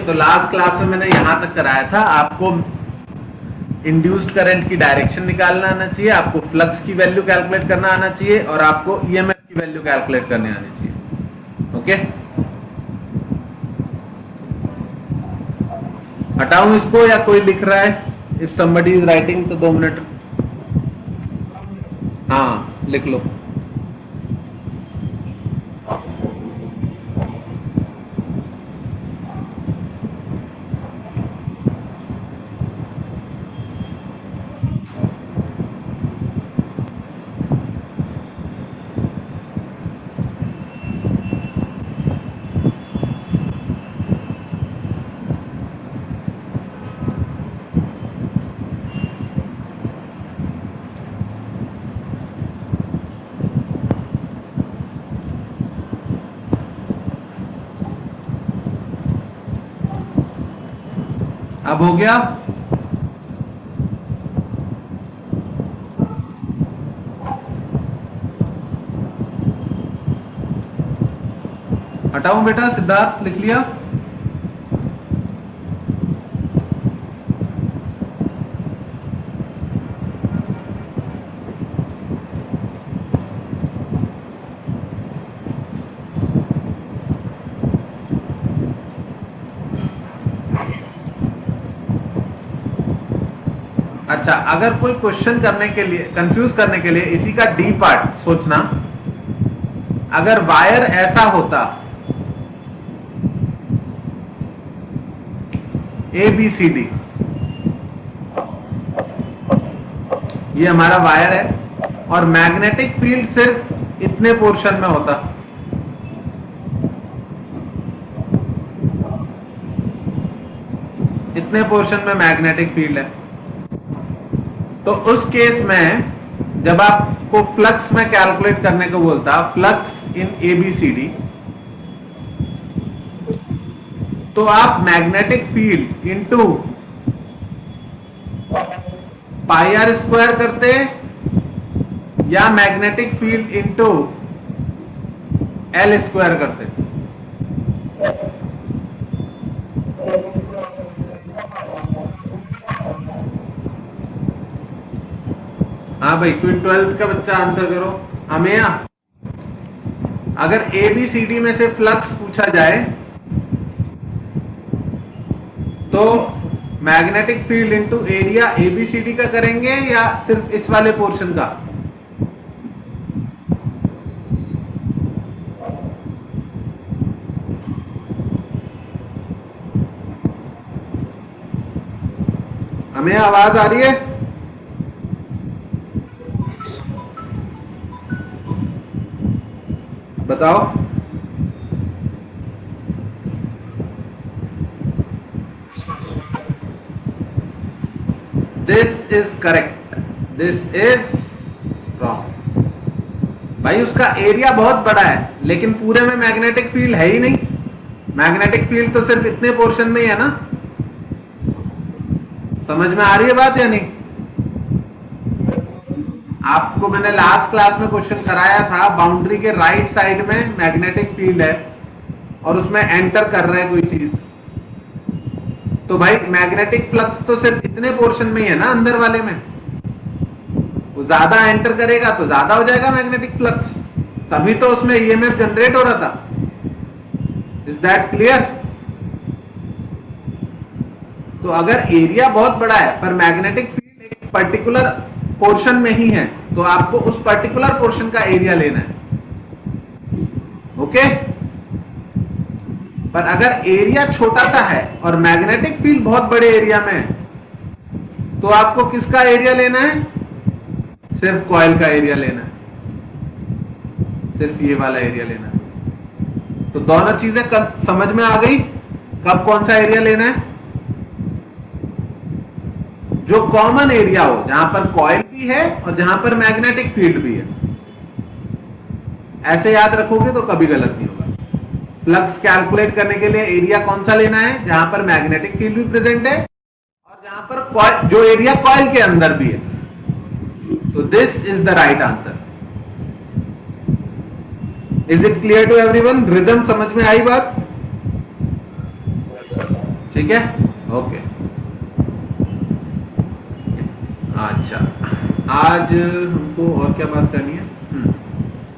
तो last class में मैंने यहां तक कराया था, आपको इंड्यूस्ड करंट की डायरेक्शन निकालना आना चाहिए, आपको फ्लक्स की वैल्यू कैलकुलेट करना आना चाहिए और आपको ईएमएफ की वैल्यू कैलकुलेट करने आनी चाहिए। ओके, हटाऊं इसको या कोई लिख रहा है? इफ समबडी इज राइटिंग तो 2 मिनट, हाँ लिख लो। अब हो गया? हटाऊं बेटा? सिद्धार्थ लिख लिया? अच्छा, अगर कोई क्वेश्चन करने के लिए, कंफ्यूज करने के लिए इसी का डी पार्ट सोचना, अगर वायर ऐसा होता ए बी सी डी, ये हमारा वायर है और मैग्नेटिक फील्ड सिर्फ इतने पोर्शन में होता, इतने पोर्शन में मैग्नेटिक फील्ड है, तो उस केस में जब आपको फ्लक्स में कैलकुलेट करने को बोलता, फ्लक्स इन एबीसीडी, तो आप magnetic field into pi r square करते या magnetic field into L square करते? हाँ भाई, कोई 12th का बच्चा आंसर करो। अमेया, अगर ए बी सी डी में से फ्लक्स पूछा जाए तो magnetic field into area A B C D का करेंगे या सिर्फ इस वाले पोर्शन का? हमें आवाज आ रही है? बताओ। This is correct, this is wrong. भाई उसका एरिया बहुत बड़ा है लेकिन पूरे में मैग्नेटिक फील्ड है ही नहीं। मैग्नेटिक फील्ड तो सिर्फ इतने पोर्शन में ही है ना। समझ में आ रही है बात या नहीं? आपको मैंने लास्ट क्लास में क्वेश्चन कराया था, बाउंड्री के राइट साइड में मैग्नेटिक फील्ड है और उसमें एंटर कर रहा है कोई चीज, तो भाई मैग्नेटिक फ्लक्स तो सिर्फ इतने पोर्शन में ही है ना, अंदर वाले में। वो ज्यादा एंटर करेगा तो ज्यादा हो जाएगा मैग्नेटिक फ्लक्स, तभी तो उसमें ईएमएफ जनरेट हो रहा था। Is that clear? तो अगर एरिया बहुत बड़ा है पर मैग्नेटिक फील्ड एक पर्टिकुलर पोर्शन में ही है तो आपको उस पर्टिकुलर पोर्शन का एरिया लेना है। ओके? पर अगर एरिया छोटा सा है और मैग्नेटिक फील्ड बहुत बड़े एरिया में है तो आपको किसका एरिया लेना है? सिर्फ कॉइल का एरिया लेना है, सिर्फ ये वाला एरिया लेना है। तो दोनों चीजें समझ में आ गई? कब कौन सा एरिया लेना है? जो कॉमन एरिया हो, जहां पर कॉइल भी है और जहां पर मैग्नेटिक फील्ड भी है। ऐसे याद रखोगे तो कभी गलत नहीं होगा। फ्लक्स कैलकुलेट करने के लिए एरिया कौन सा लेना है? जहां पर मैग्नेटिक फील्ड भी प्रेजेंट है और जहां पर जो एरिया कॉइल के अंदर भी है। तो this is the right answer. Is it clear to everyone? Ridham समझ में आई बात? ठीक है, ओके। अच्छा, आज हमको और क्या बात करनी है?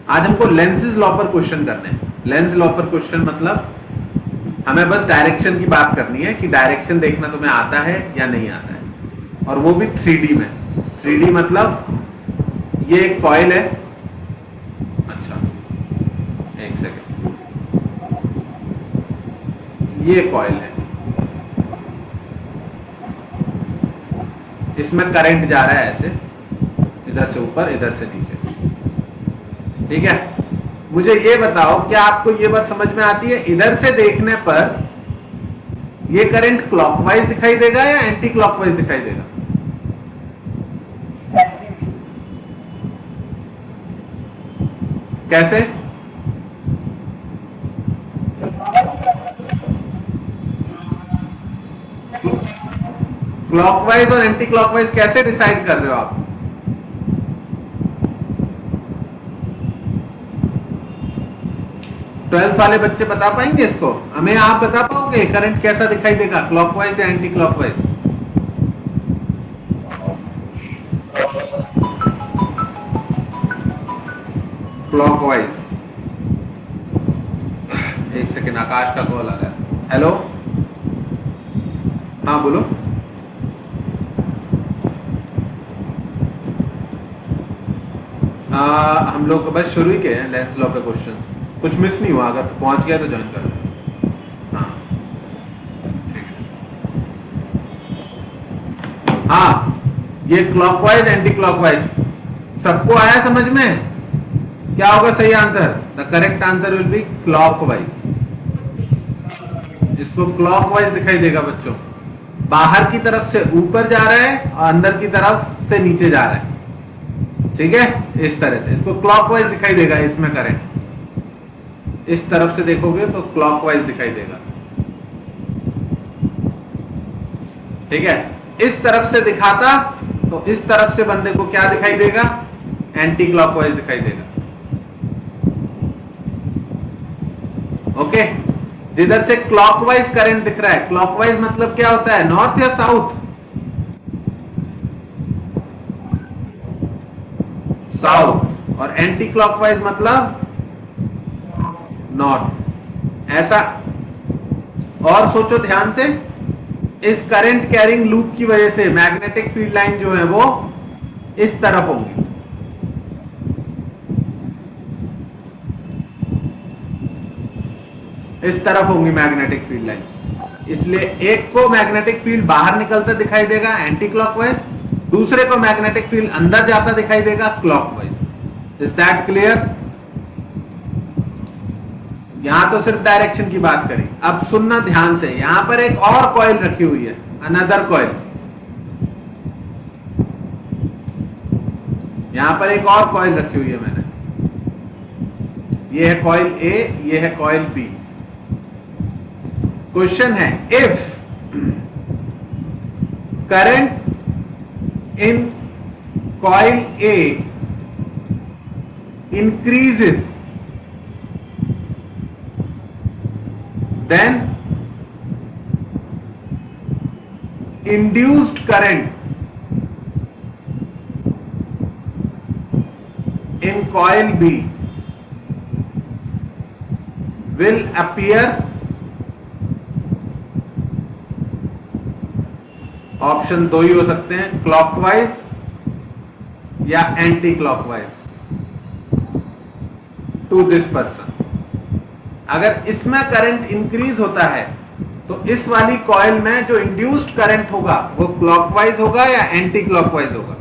आज हमको लेंसेज लॉ पर क्वेश्चन करने हैं। लेंस लॉ पर क्वेश्चन मतलब हमें बस डायरेक्शन की बात करनी है कि डायरेक्शन देखना तुम्हें आता है या नहीं आता है, और वो भी 3D में। 3D मतलब ये एक कॉइल है। अच्छा, एक सेकेंड, ये कॉइल है, इसमें करंट जा रहा है ऐसे, इधर से ऊपर इधर से नीचे, ठीक है। मुझे ये बताओ, क्या आपको ये बात समझ में आती है, इधर से देखने पर ये करंट क्लॉकवाइज दिखाई देगा या एंटी क्लॉकवाइज दिखाई देगा? कैसे? क्लॉकवाइज और एंटी क्लॉकवाइज कैसे डिसाइड कर रहे हो आप? ट्वेल्थ वाले बच्चे बता पाएंगे इसको? हमें आप बता पाओगे करंट कैसा दिखाई देगा, क्लॉकवाइज या एंटी क्लॉकवाइज? क्लॉकवाइज। एक सेकेंड, आकाश का कॉल आ रहा है। हेलो, हाँ बोलो। हम लोग बस शुरू ही किए हैं लेंस लॉ पे क्वेश्चंस, कुछ मिस नहीं हुआ, अगर पहुंच गया तो ज्वाइन कर लो। हाँ ठीक है। हाँ, ये क्लॉकवाइज एंटी क्लॉकवाइज सबको आया समझ में? क्या होगा सही answer? The correct answer will be clockwise. इसको क्लॉकवाइज दिखाई देगा बच्चों, बाहर की तरफ से ऊपर जा रहा है और अंदर की तरफ से नीचे जा रहा है, ठीक है। इस तरह से इसको क्लॉकवाइज दिखाई देगा। इसमें करंट इस तरफ से देखोगे तो क्लॉकवाइज दिखाई देगा, ठीक है। इस तरफ से दिखाता तो इस तरफ से बंदे को क्या दिखाई देगा? एंटी क्लॉकवाइज दिखाई देगा, ओके। जिधर से क्लॉकवाइज करंट दिख रहा है, क्लॉकवाइज मतलब क्या होता है, नॉर्थ या साउथ? साउथ। और एंटी क्लॉकवाइज मतलब नॉर्थ। ऐसा और सोचो ध्यान से, इस करंट कैरिंग लूप की वजह से मैग्नेटिक फील्ड लाइन जो है वो इस तरफ होंगी, इस तरफ होंगी मैग्नेटिक फील्ड लाइन। इसलिए एक को मैग्नेटिक फील्ड बाहर निकलता दिखाई देगा एंटी क्लॉकवाइज, दूसरे को मैग्नेटिक फील्ड अंदर जाता दिखाई देगा क्लॉकवाइज। Is that clear? यहां तो सिर्फ डायरेक्शन की बात करी, अब सुनना ध्यान से। यहां पर एक और कॉइल रखी हुई है, अनदर कॉइल। यहां पर एक और कॉइल रखी हुई है मैंने, ये है कॉइल ए, ये है कॉइल बी। क्वेश्चन है, if current in coil A increases, then induced current in coil B will appear, option दो ही हो सकते हैं, क्लॉकवाइज या anti clockwise to this person. अगर इसमें करंट इंक्रीज होता है तो इस वाली कॉइल में जो इंड्यूस्ड करंट होगा वो क्लॉकवाइज होगा या एंटी क्लॉकवाइज होगा?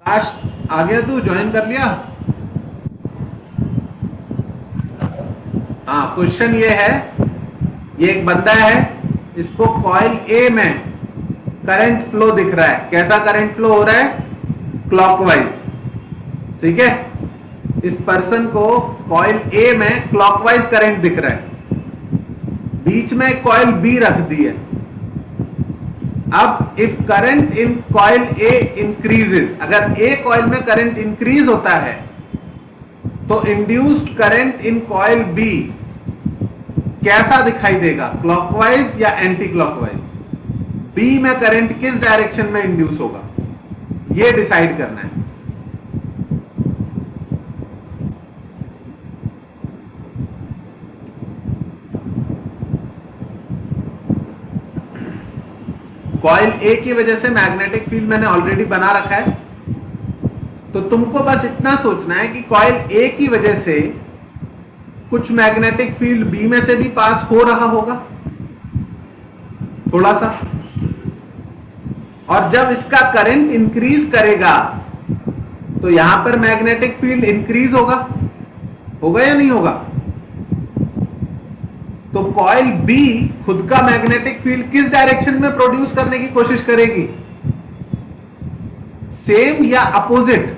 आकाश आ गया, तू ज्वाइन कर लिया? हाँ, क्वेश्चन ये है, ये एक बंदा है, इसको कॉइल ए में करंट फ्लो दिख रहा है। कैसा करंट फ्लो हो रहा है? क्लॉकवाइज, ठीक है। इस पर्सन को कॉइल ए में क्लॉकवाइज करंट दिख रहा है, बीच में कॉइल बी रख दी है, अब if current in coil A increases, अगर ए कॉइल में करंट इंक्रीज होता है तो induced current in coil B कैसा दिखाई देगा, क्लॉकवाइज या एंटी क्लॉकवाइज? बी में करंट किस डायरेक्शन में इंड्यूस होगा, यह डिसाइड करना है। कॉइल ए की वजह से मैग्नेटिक फील्ड मैंने ऑलरेडी बना रखा है, तो तुमको बस इतना सोचना है कि कॉइल ए की वजह से कुछ मैग्नेटिक फील्ड बी में से भी पास हो रहा होगा थोड़ा सा, और जब इसका करंट इंक्रीज करेगा तो यहां पर मैग्नेटिक फील्ड इंक्रीज होगा या नहीं होगा? तो कॉइल बी खुद का मैग्नेटिक फील्ड किस डायरेक्शन में प्रोड्यूस करने की कोशिश करेगी, सेम या अपोजिट?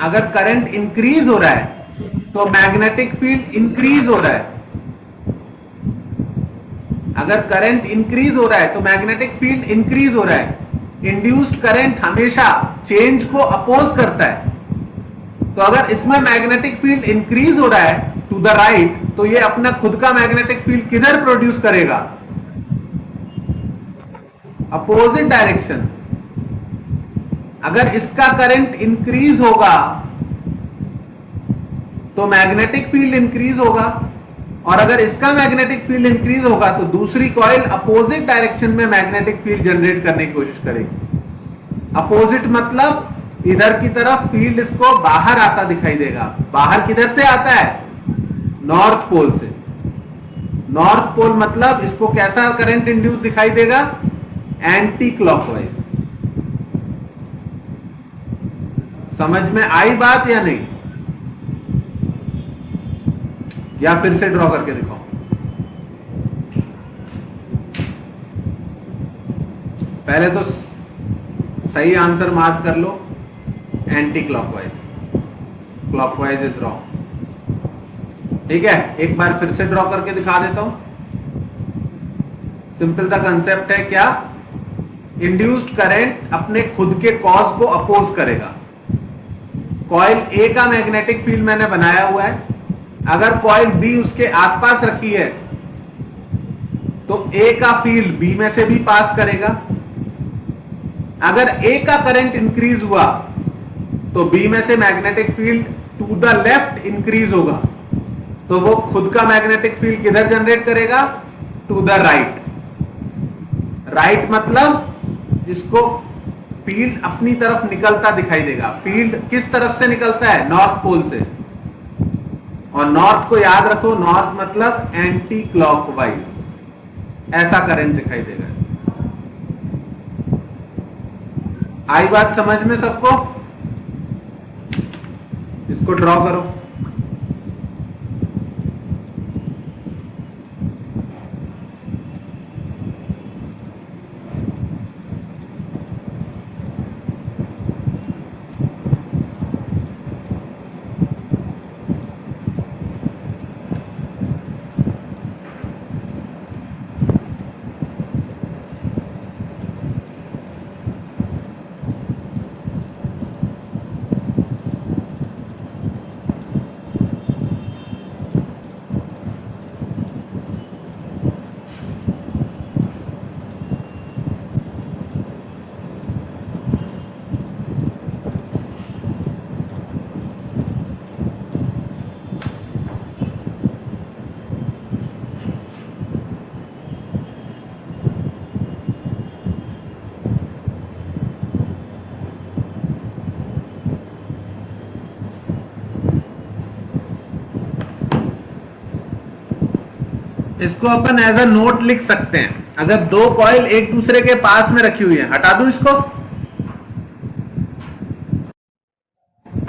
अगर करंट इंक्रीज हो रहा है तो मैग्नेटिक फील्ड इंक्रीज हो रहा है, अगर करंट इंक्रीज हो रहा है तो मैग्नेटिक फील्ड इंक्रीज हो रहा है। इंड्यूस्ड करंट हमेशा चेंज को अपोज करता है, तो अगर इसमें मैग्नेटिक फील्ड इंक्रीज हो रहा है टू द राइट, तो ये अपना खुद का मैग्नेटिक फील्ड किधर प्रोड्यूस करेगा, अपोजिट डायरेक्शन। अगर इसका करंट इंक्रीज होगा तो मैग्नेटिक फील्ड इंक्रीज होगा, और अगर इसका मैग्नेटिक फील्ड इंक्रीज होगा तो दूसरी कॉइल अपोजिट डायरेक्शन में मैग्नेटिक फील्ड जनरेट करने की कोशिश करेगी। अपोजिट मतलब इधर की तरफ फील्ड इसको बाहर आता दिखाई देगा। बाहर किधर से आता है, नॉर्थ पोल से। नॉर्थ पोल मतलब इसको कैसा करंट इंड्यूस दिखाई देगा, एंटी क्लॉकवाइज। समझ में आई बात या नहीं, या फिर से ड्रॉ करके दिखाओ? पहले तो सही आंसर मार्क कर लो, anticlockwise. Clockwise is wrong. ठीक है, एक बार फिर से ड्रॉ करके दिखा देता हूं। सिंपल सा कंसेप्ट है क्या, इंड्यूस्ड करंट अपने खुद के कॉज को अपोज करेगा। कॉइल ए का मैग्नेटिक फील्ड मैंने बनाया हुआ है, अगर कॉइल बी उसके आसपास रखी है तो ए का फील्ड बी में से भी पास करेगा। अगर ए का करंट इंक्रीज हुआ तो बी में से magnetic field to the left increase होगा, तो वो खुद का मैग्नेटिक फील्ड किधर जनरेट करेगा, टू द राइट। राइट मतलब इसको फील्ड अपनी तरफ निकलता दिखाई देगा। फील्ड किस तरफ से निकलता है, नॉर्थ पोल से, और नॉर्थ को याद रखो, नॉर्थ मतलब एंटी क्लॉकवाइज। ऐसा करंट दिखाई देगा। आई बात समझ में सबको? इसको ड्रॉ करो। इसको अपन एज अ नोट लिख सकते हैं। अगर दो कॉइल एक दूसरे के पास में रखी हुई है, हटा दूं इसको।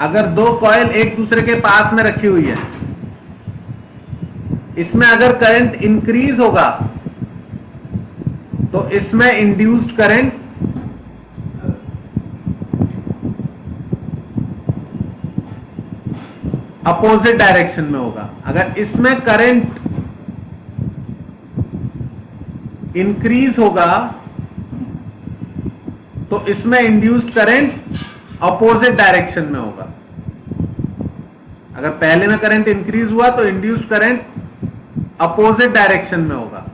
अगर दो कॉइल एक दूसरे के पास में रखी हुई है, इसमें अगर करंट इंक्रीज होगा तो इसमें इंड्यूस्ड करंट अपोजिट डायरेक्शन में होगा। अगर इसमें करंट इंक्रीज होगा तो इसमें इंड्यूस्ड करंट अपोजिट डायरेक्शन में होगा। अगर पहले में करंट इंक्रीज हुआ तो इंड्यूस्ड करंट अपोजिट डायरेक्शन में होगा।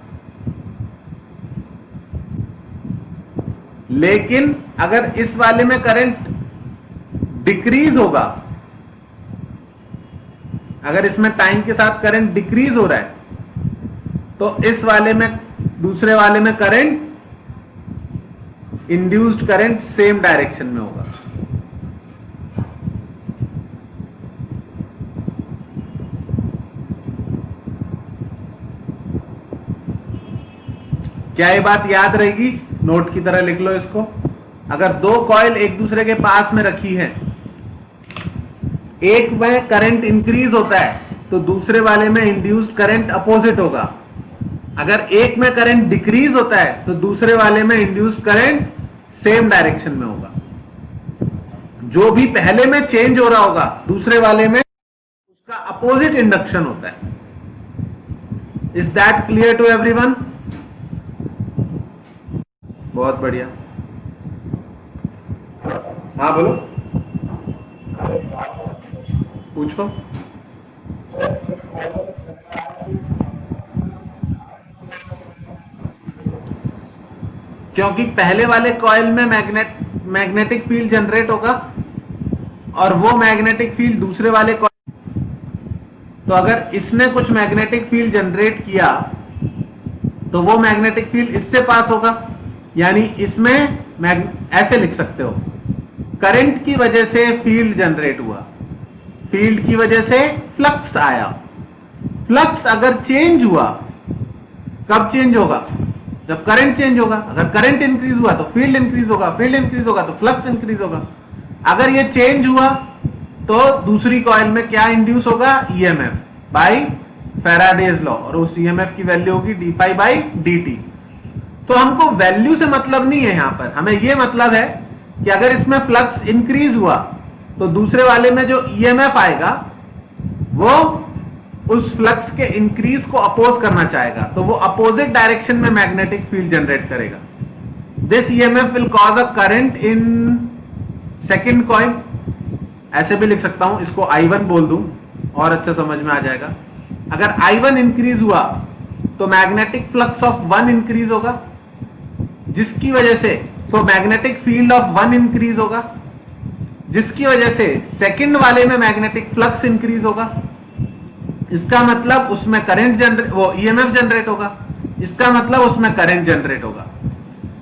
लेकिन अगर इस वाले में करंट डिक्रीज होगा, अगर इसमें टाइम के साथ करंट डिक्रीज हो रहा है, तो इस वाले में, दूसरे वाले में current, induced current same direction में होगा। क्या ये बात याद रहेगी? नोट की तरह लिख लो इसको। अगर दो कॉइल एक दूसरे के पास में रखी है, एक में करंट इंक्रीज होता है तो दूसरे वाले में इंड्यूस्ड करंट अपोजिट होगा। अगर एक में करंट डिक्रीज होता है तो दूसरे वाले में इंड्यूस्ड करंट सेम डायरेक्शन में होगा। जो भी पहले में चेंज हो रहा होगा दूसरे वाले में, उसका अपोजिट इंडक्शन होता है। Is that clear to everyone? बहुत बढ़िया। हाँ बोलो, पूछो। क्योंकि पहले वाले कॉइल में मैग्नेटिक फील्ड जनरेट होगा और वो मैग्नेटिक फील्ड दूसरे वाले कॉइल, तो अगर इसने कुछ मैग्नेटिक फील्ड जनरेट किया तो वो मैग्नेटिक फील्ड इससे पास होगा। यानी इसमें ऐसे लिख सकते हो, करंट की वजह से फील्ड जनरेट हुआ, फील्ड की वजह से फ्लक्स आया। फ्लक्स अगर चेंज हुआ, कब चेंज होगा? जब करंट चेंज होगा। अगर करंट इंक्रीज हुआ तो फील्ड इंक्रीज होगा, फील्ड इंक्रीज होगा तो फ्लक्स इंक्रीज होगा। अगर ये चेंज हुआ तो दूसरी कॉइल में क्या इंड्यूस होगा? ईएमएफ बाय फैराडेज लॉ, और उस ईएमएफ की वैल्यू होगी d phi by d t. तो हमको वैल्यू से मतलब नहीं है, यहां पर हमें यह मतलब है कि अगर इसमें फ्लक्स इंक्रीज हुआ तो दूसरे वाले में जो ईएमएफ आएगा वो उस फ्लक्स के इंक्रीज को अपोज करना चाहेगा, तो वो अपोजिट डायरेक्शन में मैग्नेटिक फील्ड जनरेट करेगा। This EMF will cause a current in second coil. ऐसे भी लिख सकता हूं, इसको I1 बोल दूं और अच्छा समझ में आ जाएगा। अगर I1 इंक्रीज हुआ तो मैग्नेटिक फ्लक्स ऑफ 1 इंक्रीज होगा, जिसकी वजह से तो मैग्नेटिक फील्ड ऑफ 1 इंक्रीज होगा, जिसकी वजह से सेकंड वाले में मैग्नेटिक फ्लक्स इंक्रीज होगा। इसका मतलब उसमें करंट जनरेट, वो ईएमएफ जनरेट होगा। इसका मतलब उसमें करंट जनरेट होगा।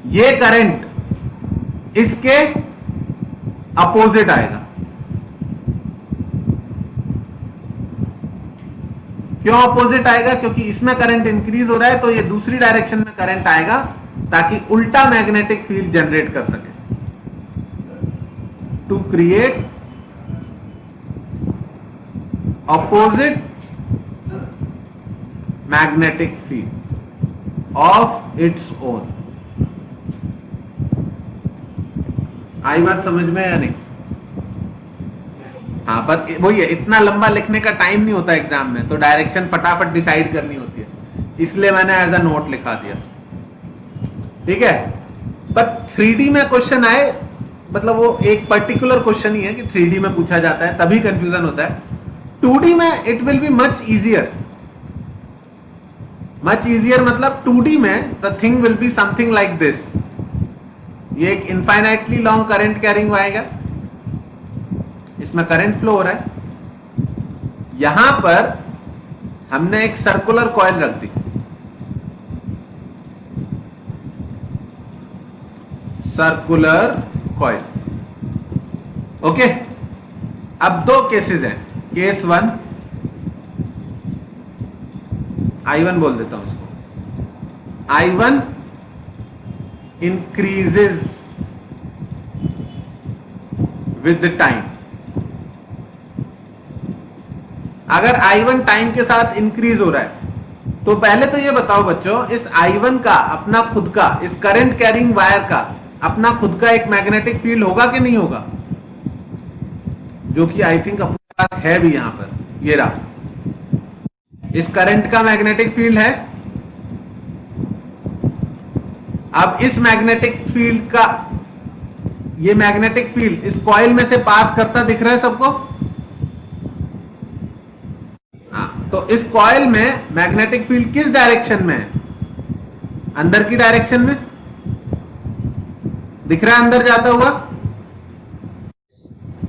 ये करंट इसके अपोजिट आएगा। क्यों अपोजिट आएगा? क्योंकि इसमें करंट इंक्रीज हो रहा है तो ये दूसरी डायरेक्शन में करंट आएगा ताकि उल्टा मैग्नेटिक फील्ड जनरेट कर सके, to create opposite magnetic field of its own. आई बात समझ में या नहीं? हाँ, पर वही है, इतना लंबा लिखने का टाइम नहीं होता एग्जाम में, तो डायरेक्शन फटाफट डिसाइड करनी होती है, इसलिए मैंने एज अ नोट लिखा दिया। ठीक है, पर 3D में क्वेश्चन आए, मतलब वो एक पर्टिकुलर क्वेश्चन ही है कि 3D में पूछा जाता है तभी कंफ्यूजन होता है। 2D में it will be much easier. Much easier मतलब 2D में the thing will be something like this. ये एक इनफाइनाइटली लॉन्ग करंट कैरिंग आएगा, इसमें करंट फ्लो हो रहा है। यहां पर हमने एक सर्कुलर कॉइल रख दी, सर्कुलर कॉइल। ओके, अब दो केसेस हैं। केस 1, I1 बोल देता हूं इसको। I1 increases with time. अगर I1 टाइम के साथ इंक्रीज हो रहा है तो पहले तो ये बताओ बच्चों, इस I1 का अपना खुद का, इस करंट कैरिंग वायर का अपना खुद का एक मैग्नेटिक फील्ड होगा कि नहीं होगा? जो कि आई थिंक अपने पास है भी यहां पर, ये रहा। इस करंट का मैग्नेटिक फील्ड है, अब इस मैग्नेटिक फील्ड का, ये मैग्नेटिक फील्ड इस कॉइल में से पास करता दिख रहा है सबको? हाँ, तो इस कॉइल में मैग्नेटिक फील्ड किस डायरेक्शन में है? अंदर की डायरेक्शन में दिख रहा है, अंदर जाता हुआ।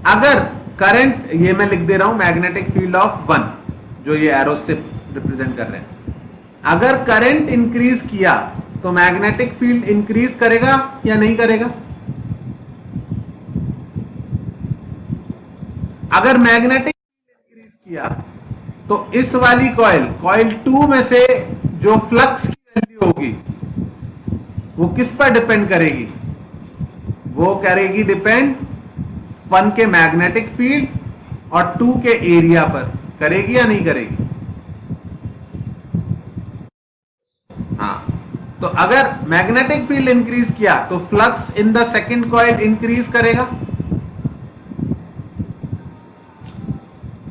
अगर करंट, ये मैं लिख दे रहा हूं मैग्नेटिक फील्ड ऑफ 1, जो ये एरो से रिप्रेजेंट कर रहे हैं, अगर करंट इंक्रीज किया तो मैग्नेटिक फील्ड इंक्रीज करेगा या नहीं करेगा? अगर मैग्नेटिक फील्ड इंक्रीज किया तो इस वाली कॉइल, कॉइल 2 में से जो फ्लक्स की वैल्यू होगी वो किस पर डिपेंड करेगी? वो करेगी डिपेंड 1 के मैग्नेटिक फील्ड और 2 के एरिया पर। करेगी या नहीं करेगी? हाँ, तो अगर मैग्नेटिक फील्ड इंक्रीज किया तो flux in the second coil increase करेगा,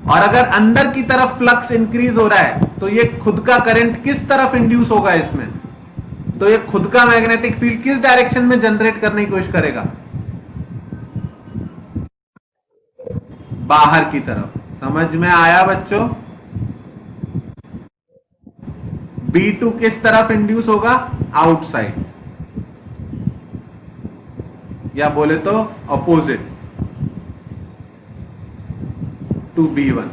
और अगर अंदर की तरफ फ्लक्स इंक्रीज हो रहा है तो ये खुद का करंट किस तरफ इंड्यूस होगा इसमें? तो ये खुद का मैग्नेटिक फील्ड किस डायरेक्शन में जनरेट करने की कोशिश करेगा? बाहर की तरफ। समझ में आया बच्चों? B2 किस तरफ इंड्यूस होगा? आउटसाइड, या बोले तो अपोजिट टू B1।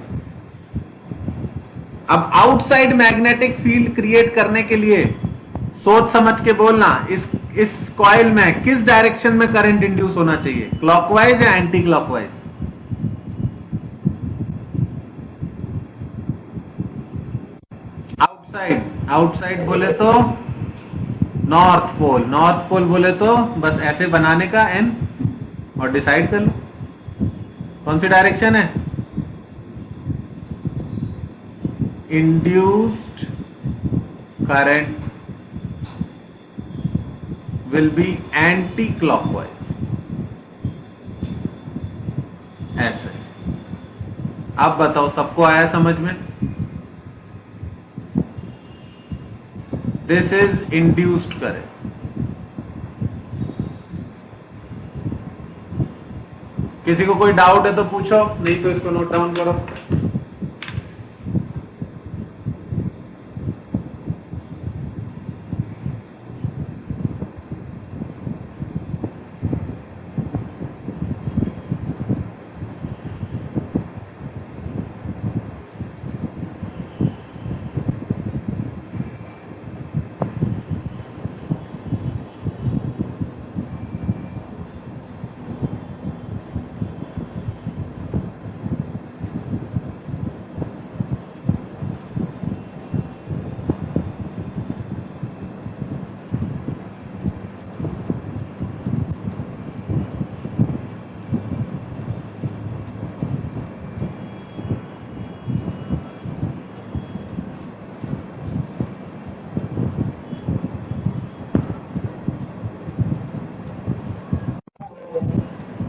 अब आउटसाइड मैग्नेटिक फील्ड क्रिएट करने के लिए सोच समझ के बोलना, इस कॉइल में किस डायरेक्शन में करंट इंड्यूस होना चाहिए? क्लॉकवाइज या एंटी क्लॉकवाइज? आउटसाइड। आउटसाइड बोले तो नॉर्थ पोल, नॉर्थ पोल बोले तो बस ऐसे बनाने का एन और डिसाइड कर लो कौन सी डायरेक्शन है। Induced current will be anti clockwise, ऐसे। अब बताओ सबको आया समझ में? This is induced current. किसी को कोई डाउट है तो पूछो, नहीं तो इसको नोट डाउन करो।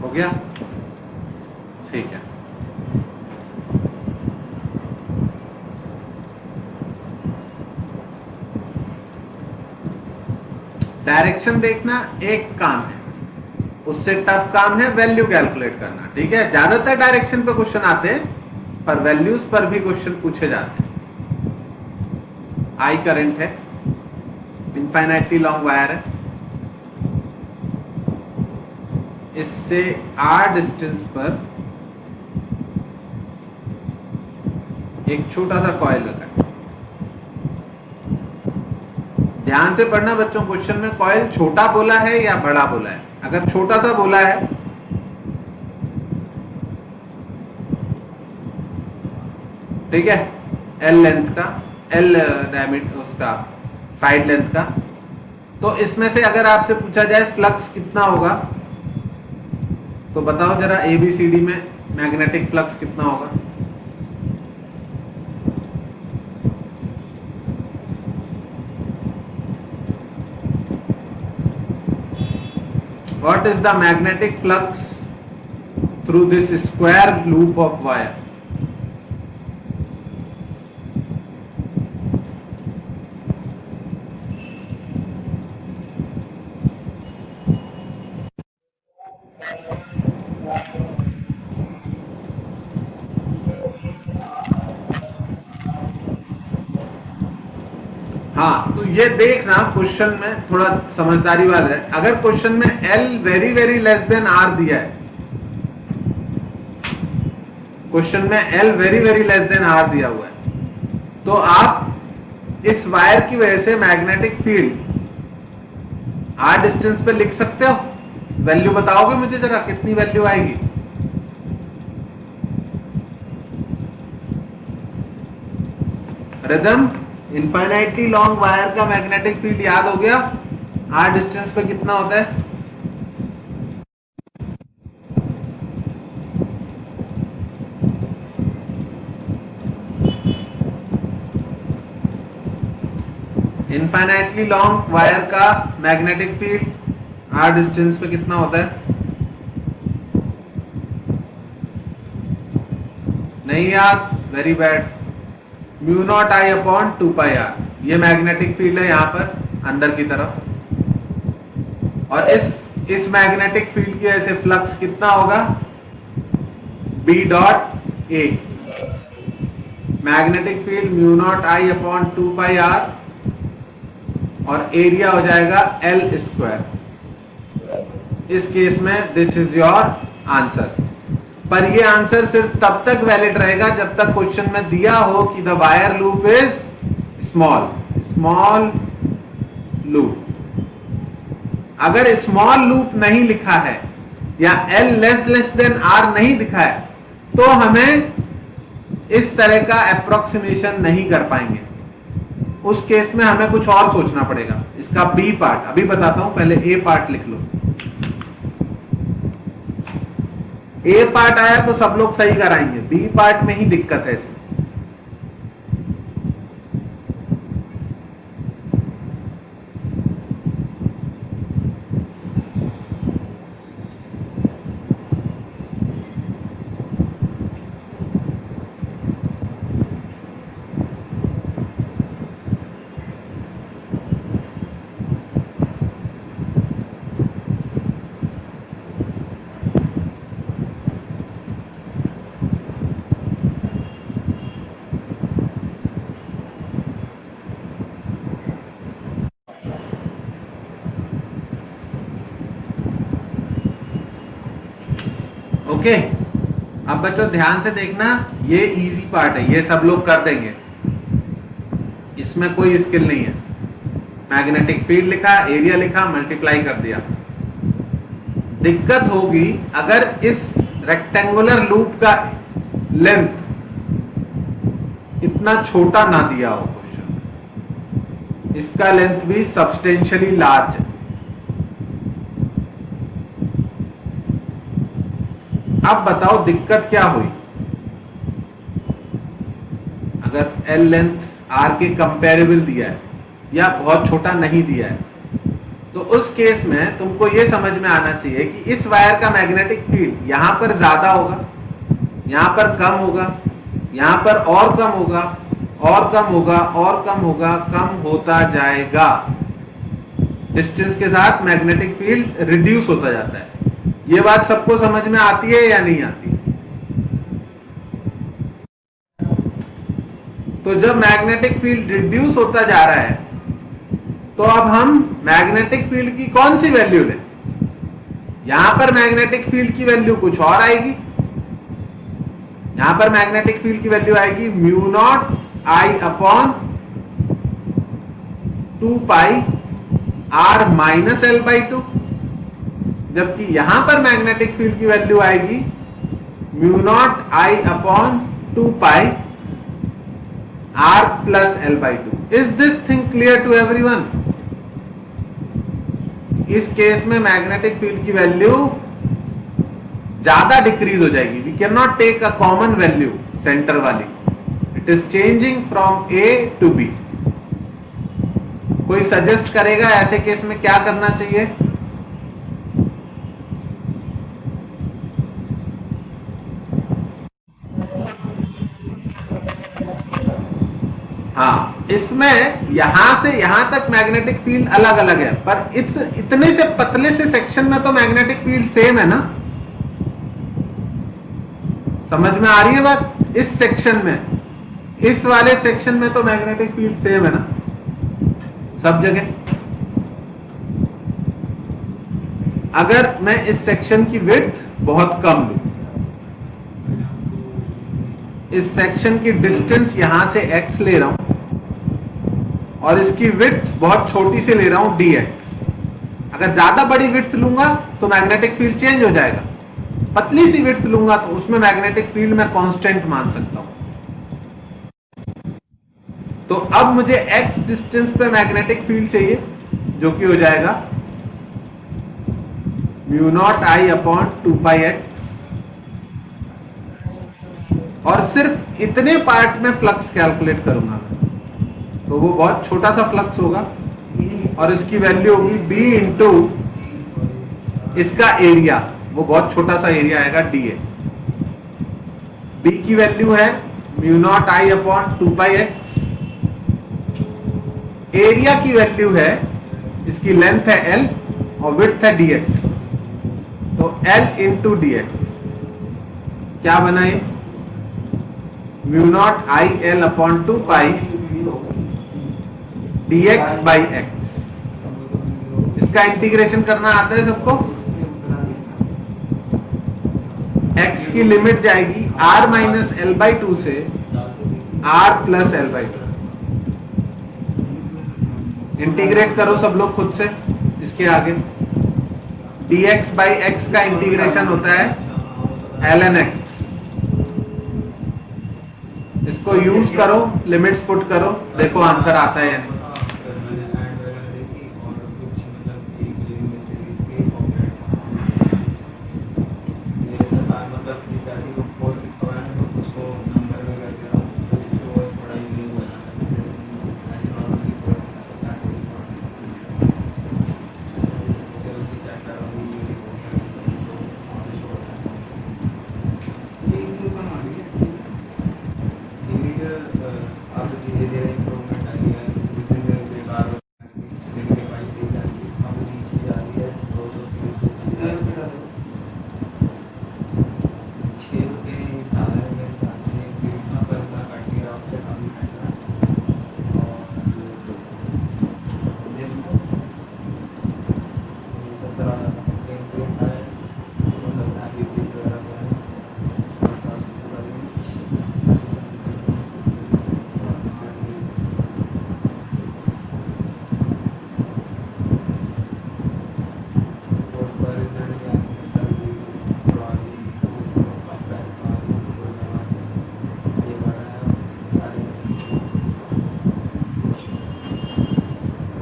हो गया? ठीक है। डायरेक्शन देखना एक काम है, उससे टफ काम है वैल्यू कैलकुलेट करना। ठीक है, ज्यादातर डायरेक्शन पे क्वेश्चन आते हैं पर वैल्यूज पर भी क्वेश्चन पूछे जाते हैं। आई करंट है, इनफाइनाइटली लॉन्ग वायर है, इससे आर डिस्टेंस पर एक छोटा सा कॉइल रखा है। ध्यान से पढ़ना बच्चों, क्वेश्चन में कॉइल छोटा बोला है या बड़ा बोला है। अगर छोटा सा बोला है ठीक है, एल लेंथ का, एल डायमीटर उसका, साइड लेंथ का, तो इसमें से अगर आपसे पूछा जाए फ्लक्स कितना होगा तो बताओ जरा, ABCD में मैग्नेटिक फ्लक्स कितना होगा? What is the magnetic flux through this square loop of wire? हाँ, तो ये देखना क्वेश्चन में थोड़ा समझदारी वाला है। अगर क्वेश्चन में L very very less than R दिया है, क्वेश्चन में L very very less than R दिया हुआ है, तो आप इस वायर की वजह से मैग्नेटिक फील्ड R डिस्टेंस पे लिख सकते हो। वैल्यू बताओगे मुझे जरा, कितनी वैल्यू आएगी? रिदम, इनफाइनाइटली लॉन्ग वायर का मैग्नेटिक फील्ड याद हो गया? R डिस्टेंस पे कितना होता है? इनफाइनाइटली लॉन्ग वायर का मैग्नेटिक फील्ड R डिस्टेंस पे कितना होता है? नहीं याद? Very bad. Mu naught I upon 2πr, ये मैग्नेटिक फील्ड है यहां पर अंदर की तरफ, और इस मैग्नेटिक फील्ड की वजह से फ्लक्स कितना होगा? B dot A, magnetic field mu naught I upon 2πr, और एरिया हो जाएगा L स्क्वायर। इस केस में दिस इज योर आंसर। पर ये आंसर सिर्फ तब तक वैलिड रहेगा जब तक क्वेश्चन में दिया हो कि the wire loop is small loop. अगर स्मॉल लूप नहीं लिखा है या L लेस देन R नहीं दिखा है, तो हमें इस तरह का अप्रोक्सीमेशन नहीं कर पाएंगे। उस केस में हमें कुछ और सोचना पड़ेगा। इसका बी पार्ट अभी बताता हूं, पहले ए पार्ट लिख लो। ए पार्ट आया तो सब लोग सही कराएंगे, बी पार्ट में ही दिक्कत है इसमें। ओके, अब बच्चों ध्यान से देखना, ये इजी पार्ट है, ये सब लोग कर देंगे, इसमें कोई स्किल नहीं है। मैग्नेटिक फील्ड लिखा, एरिया लिखा, मल्टीप्लाई कर दिया। दिक्कत होगी अगर इस रेक्टेंगुलर लूप का लेंथ इतना छोटा ना दिया हो क्वेश्चन, इसका लेंथ भी सब्सटेंशियली लार्ज है। अब बताओ दिक्कत क्या हुई? अगर L लेंथ R के कंपेरेबल दिया है या बहुत छोटा नहीं दिया है, तो उस केस में तुमको यह समझ में आना चाहिए कि इस वायर का मैग्नेटिक फील्ड यहां पर ज्यादा होगा, यहां पर कम होगा, यहां पर और कम होगा, और कम होगा, और कम होगा, कम होता जाएगा। डिस्टेंस के साथ मैग्नेटिक फील्ड रिड्यूस होता जाता है। ये बात सबको समझ में आती है या नहीं आती? तो जब मैग्नेटिक फील्ड रिड्यूस होता जा रहा है, तो अब हम मैग्नेटिक फील्ड की कौन सी वैल्यू लें? यहां पर मैग्नेटिक फील्ड की वैल्यू कुछ और आएगी। यहां पर मैग्नेटिक फील्ड की वैल्यू आएगी mu naught I upon 2π r minus L/2, जबकि यहां पर मैग्नेटिक फील्ड की वैल्यू आएगी mu naught I upon 2π r plus L/2। Is this thing clear to everyone? इस केस में मैग्नेटिक फील्ड की वैल्यू ज्यादा डिक्रीज हो जाएगी। We can not take a common value centre वाली, it is changing from A to B। कोई suggest करेगा ऐसे केस में क्या करना चाहिए? हाँ, इसमें यहां से यहां तक मैग्नेटिक फील्ड अलग अलग है, पर इतने से पतले से सेक्शन में तो मैग्नेटिक फील्ड सेम है ना। समझ में आ रही है बात? इस सेक्शन में, इस वाले सेक्शन में तो मैग्नेटिक फील्ड सेम है ना। सब जगह। अगर मैं इस सेक्शन की विड्थ बहुत कम लूं, इस सेक्शन की डिस्टेंस यहां से x ले रहा हूं और इसकी विड्थ बहुत छोटी से ले रहा हूं dx। अगर ज्यादा बड़ी विड्थ लूंगा तो मैग्नेटिक फील्ड चेंज हो जाएगा, पतली सी विड्थ लूंगा तो उसमें मैग्नेटिक फील्ड मैं कांस्टेंट मान सकता हूं। तो अब मुझे x डिस्टेंस पे मैग्नेटिक फील्ड चाहिए, जो कि हो जाएगा mu naught I upon 2πx, और सिर्फ इतने पार्ट में फ्लक्स कैलकुलेट करूंगा मैं, तो वो बहुत छोटा सा फ्लक्स होगा और इसकी वैल्यू होगी b इंटू इसका एरिया, वो बहुत छोटा सा एरिया आएगा dA। b की वैल्यू है mu naught I upon 2πx, area की वैल्यू है, इसकी लेंथ है l और विड्थ है dx, तो l इंटू dx क्या बना ये, mu naught I L upon 2π dx by x। इसका इंटीग्रेशन करना आता है सबको। x की लिमिट जाएगी r माइनस एल बाई 2 से r plus L by 2। Integrate करो सब लोग खुद से इसके आगे। dx बाई x का इंटीग्रेशन होता है ln x। इसको यूज करो, लिमिट्स पुट करो, देखो आंसर आता है या नहीं।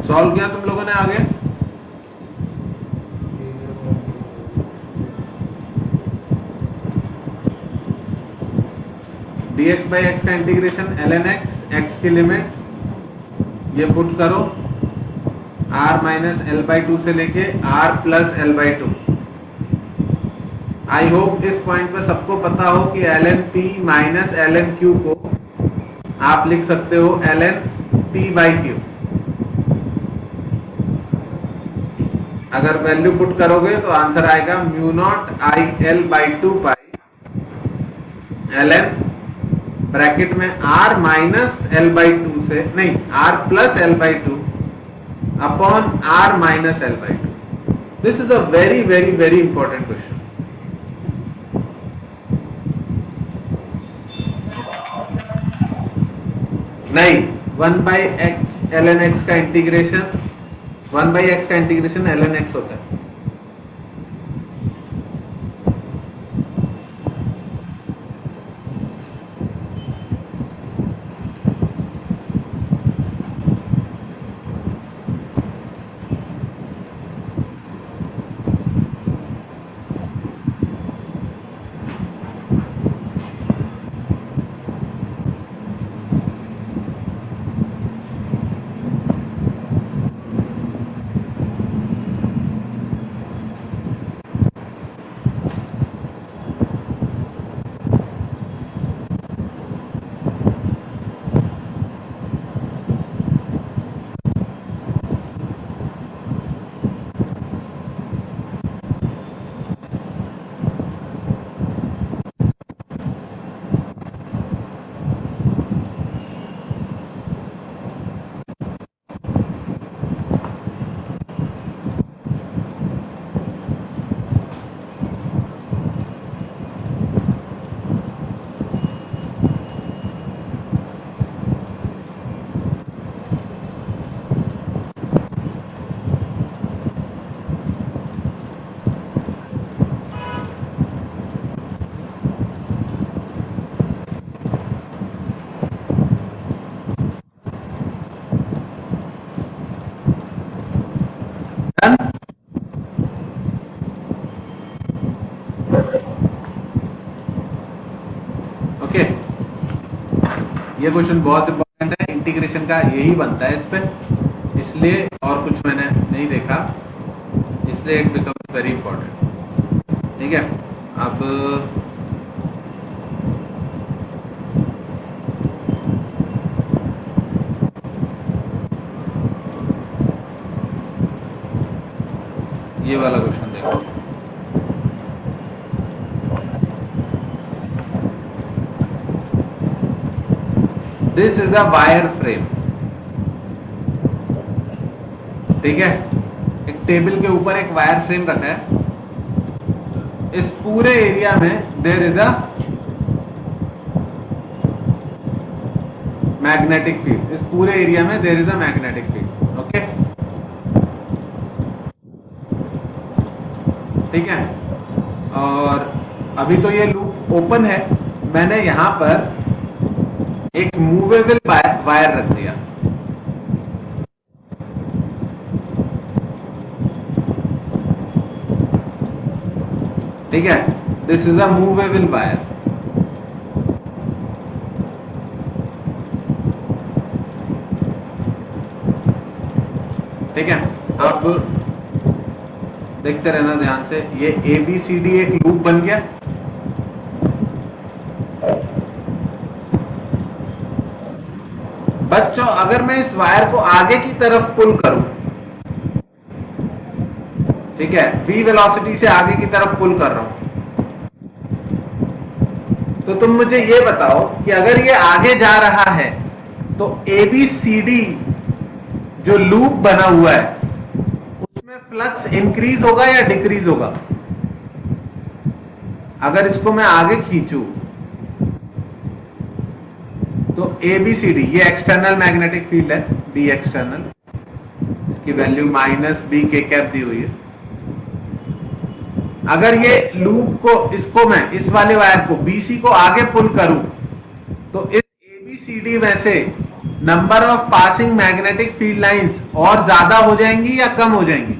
सॉल्व किया तुम लोगों ने आगे? dx बाई एक्स का इंटीग्रेशन ln x, x की लिमिट ये पुट करो r माइनस एल बाई 2 से लेके r plus L by 2। I hope इस पॉइंट पे सबको पता हो कि ln p माइनस ln q को आप लिख सकते हो ln p बाई q। अगर वैल्यू पुट करोगे तो आंसर आएगा mu naught I L by 2π ln bracket में r माइनस एल बाई 2 से नहीं r plus L by 2 upon r minus L by 2। This is a very very very important question. नहीं, 1 by x ln x का integration 1 by x का integration ln x होता है। ये question बहुत important है, इंटीग्रेशन का यही बनता है इस पे, इसलिए और कुछ मैंने नहीं देखा, इसलिए इट बिकम्स वेरी इंपॉर्टेंट। ठीक है, अब ये वाला क्वेश्चन देखो। This is a wire frame. ठीक है, एक टेबल के ऊपर एक वायर फ्रेम रखा है। इस पूरे एरिया में there is a magnetic field. इस पूरे एरिया में there is a magnetic field. Okay, ठीक है, और अभी तो ये लूप ओपन है, मैंने यहां पर एक मूवेबल वायर रख दिया। ठीक है, this is a movable wire. ठीक है, अब देखते रहना ध्यान से। ये ABCD एक लूप बन गया। बच्चों, अगर मैं इस वायर को आगे की तरफ पुल करूं, ठीक है, v वेलोसिटी से आगे की तरफ पुल कर रहा हूं, तो तुम मुझे ये बताओ कि अगर ये आगे जा रहा है तो ABCD जो लूप बना हुआ है उसमें फ्लक्स इंक्रीज होगा या डिक्रीज होगा? अगर इसको मैं आगे खींचूं तो ABCD, ये एक्सटर्नल मैग्नेटिक फील्ड है, B एक्सटर्नल, इसकी वैल्यू -B k कैप दी हुई है। अगर ये लूप को, इसको मैं, इस वाले वायर को BC को आगे पुल करूं तो इस ABCD में से number of passing magnetic field lines और ज्यादा हो जाएंगी या कम हो जाएंगी?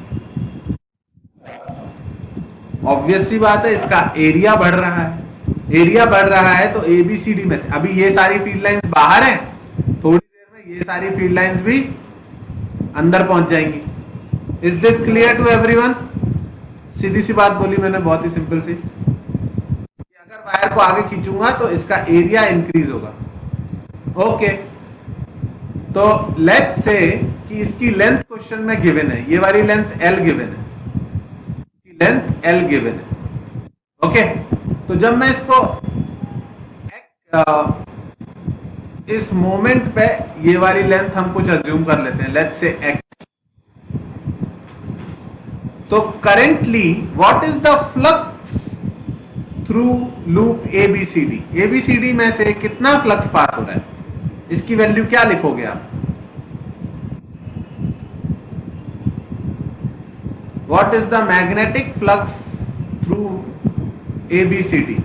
ऑब्वियस सी बात है, इसका एरिया बढ़ रहा है। एरिया बढ़ रहा है तो ABCD में से, अभी ये सारी फील्ड लाइंस बाहर हैं, थोड़ी देर में ये सारी फील्ड लाइंस भी अंदर पहुंच जाएंगी। Is this clear to everyone? सीधी सी बात बोली मैंने, बहुत ही सिंपल सी, कि अगर वायर को आगे खींचूंगा तो इसका एरिया इंक्रीज होगा। ओके, तो लेट्स से कि इसकी लेंथ क्वेश्चन में गिवन है, ये वाली लेंथ L गिवन है, लेंथ L गिवन है। ओके, तो जब मैं इसको इस मोमेंट पे, ये वाली लेंथ हम कुछ अज्यूम कर लेते हैं, लेट्स से x, तो currently what is the flux through loop ABCD? ABCD में से कितना फ्लक्स पास हो रहा है, इसकी वैल्यू क्या लिखोगे आप? What is the magnetic flux through ABCD?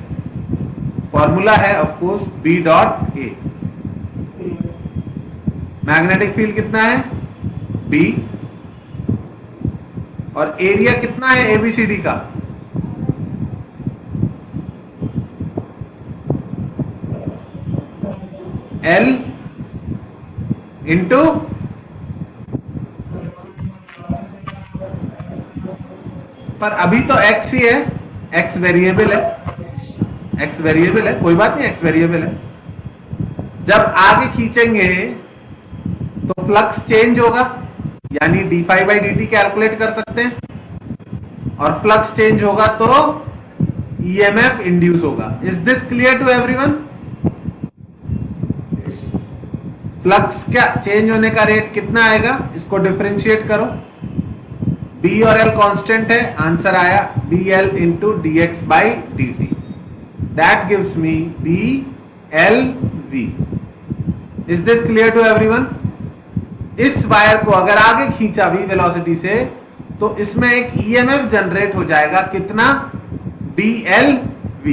Formula है of course B dot A। Magnetic field कितना है? B, और एरिया कितना है ABCD का? L इंटू, पर अभी तो x ही है, x वेरिएबल है, x वेरिएबल है, कोई बात नहीं, x वेरिएबल है। जब आगे खींचेंगे तो फ्लक्स चेंज होगा, यानी d∅dt कैलकुलेट कर सकते हैं, और फ्लक्स चेंज होगा तो EMF इंड्यूस होगा। Is this clear to everyone? Flux क्या चेंज होने का रेट कितना आएगा, इसको डिफरेंशिएट करो। B और L कांस्टेंट है, आंसर आया BL into dx by dt, that gives me BLV। Is this clear to everyone? इस वायर को अगर आगे खींचा v वेलोसिटी से तो इसमें एक EMF जनरेट हो जाएगा, कितना? BLV।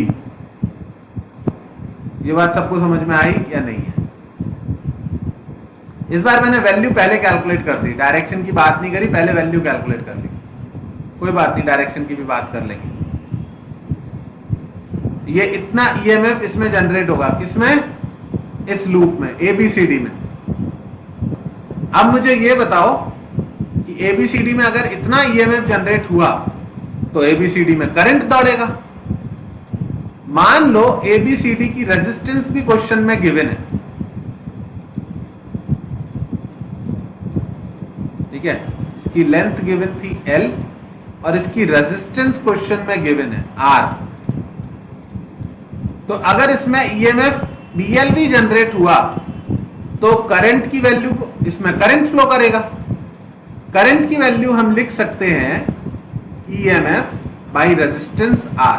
ये बात सबको समझ में आई या नहीं है? इस बार मैंने वैल्यू पहले कैलकुलेट कर दी, डायरेक्शन की बात नहीं करी, पहले वैल्यू कैलकुलेट कर ली। कोई बात नहीं, डायरेक्शन की भी बात कर लेंगे। ये इतना EMF इसमें जनरेट होगा, किसमें? इस लूप में एबीसीडी में। अब मुझे ये बताओ कि एबीसीडी में अगर इतना ईएमएफ जनरेट हुआ तो एबीसीडी में करंट दौड़ेगा। मान लो एबीसीडी की रेजिस्टेंस भी क्वेश्चन में गिवन है, ठीक है, इसकी लेंथ गिवन थी L और इसकी रेजिस्टेंस क्वेश्चन में गिवन है R। तो अगर इसमें ईएमएफ BL भी जनरेट हुआ तो करंट की वैल्यू को, इसमें करंट फ्लो करेगा। करंट की वैल्यू हम लिख सकते हैं ईएमएफ बाई रेजिस्टेंस R।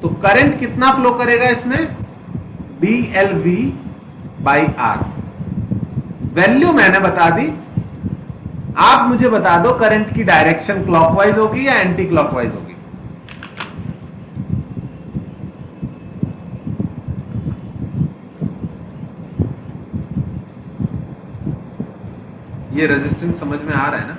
तो करंट कितना फ्लो करेगा इसमें, BLV बाई R। वैल्यू मैंने बता दी, आप मुझे बता दो करंट की डायरेक्शन क्लॉकवाइज होगी या एंटी क्लॉकवाइज होगी। ये रेजिस्टेंस समझ में आ रहा है ना?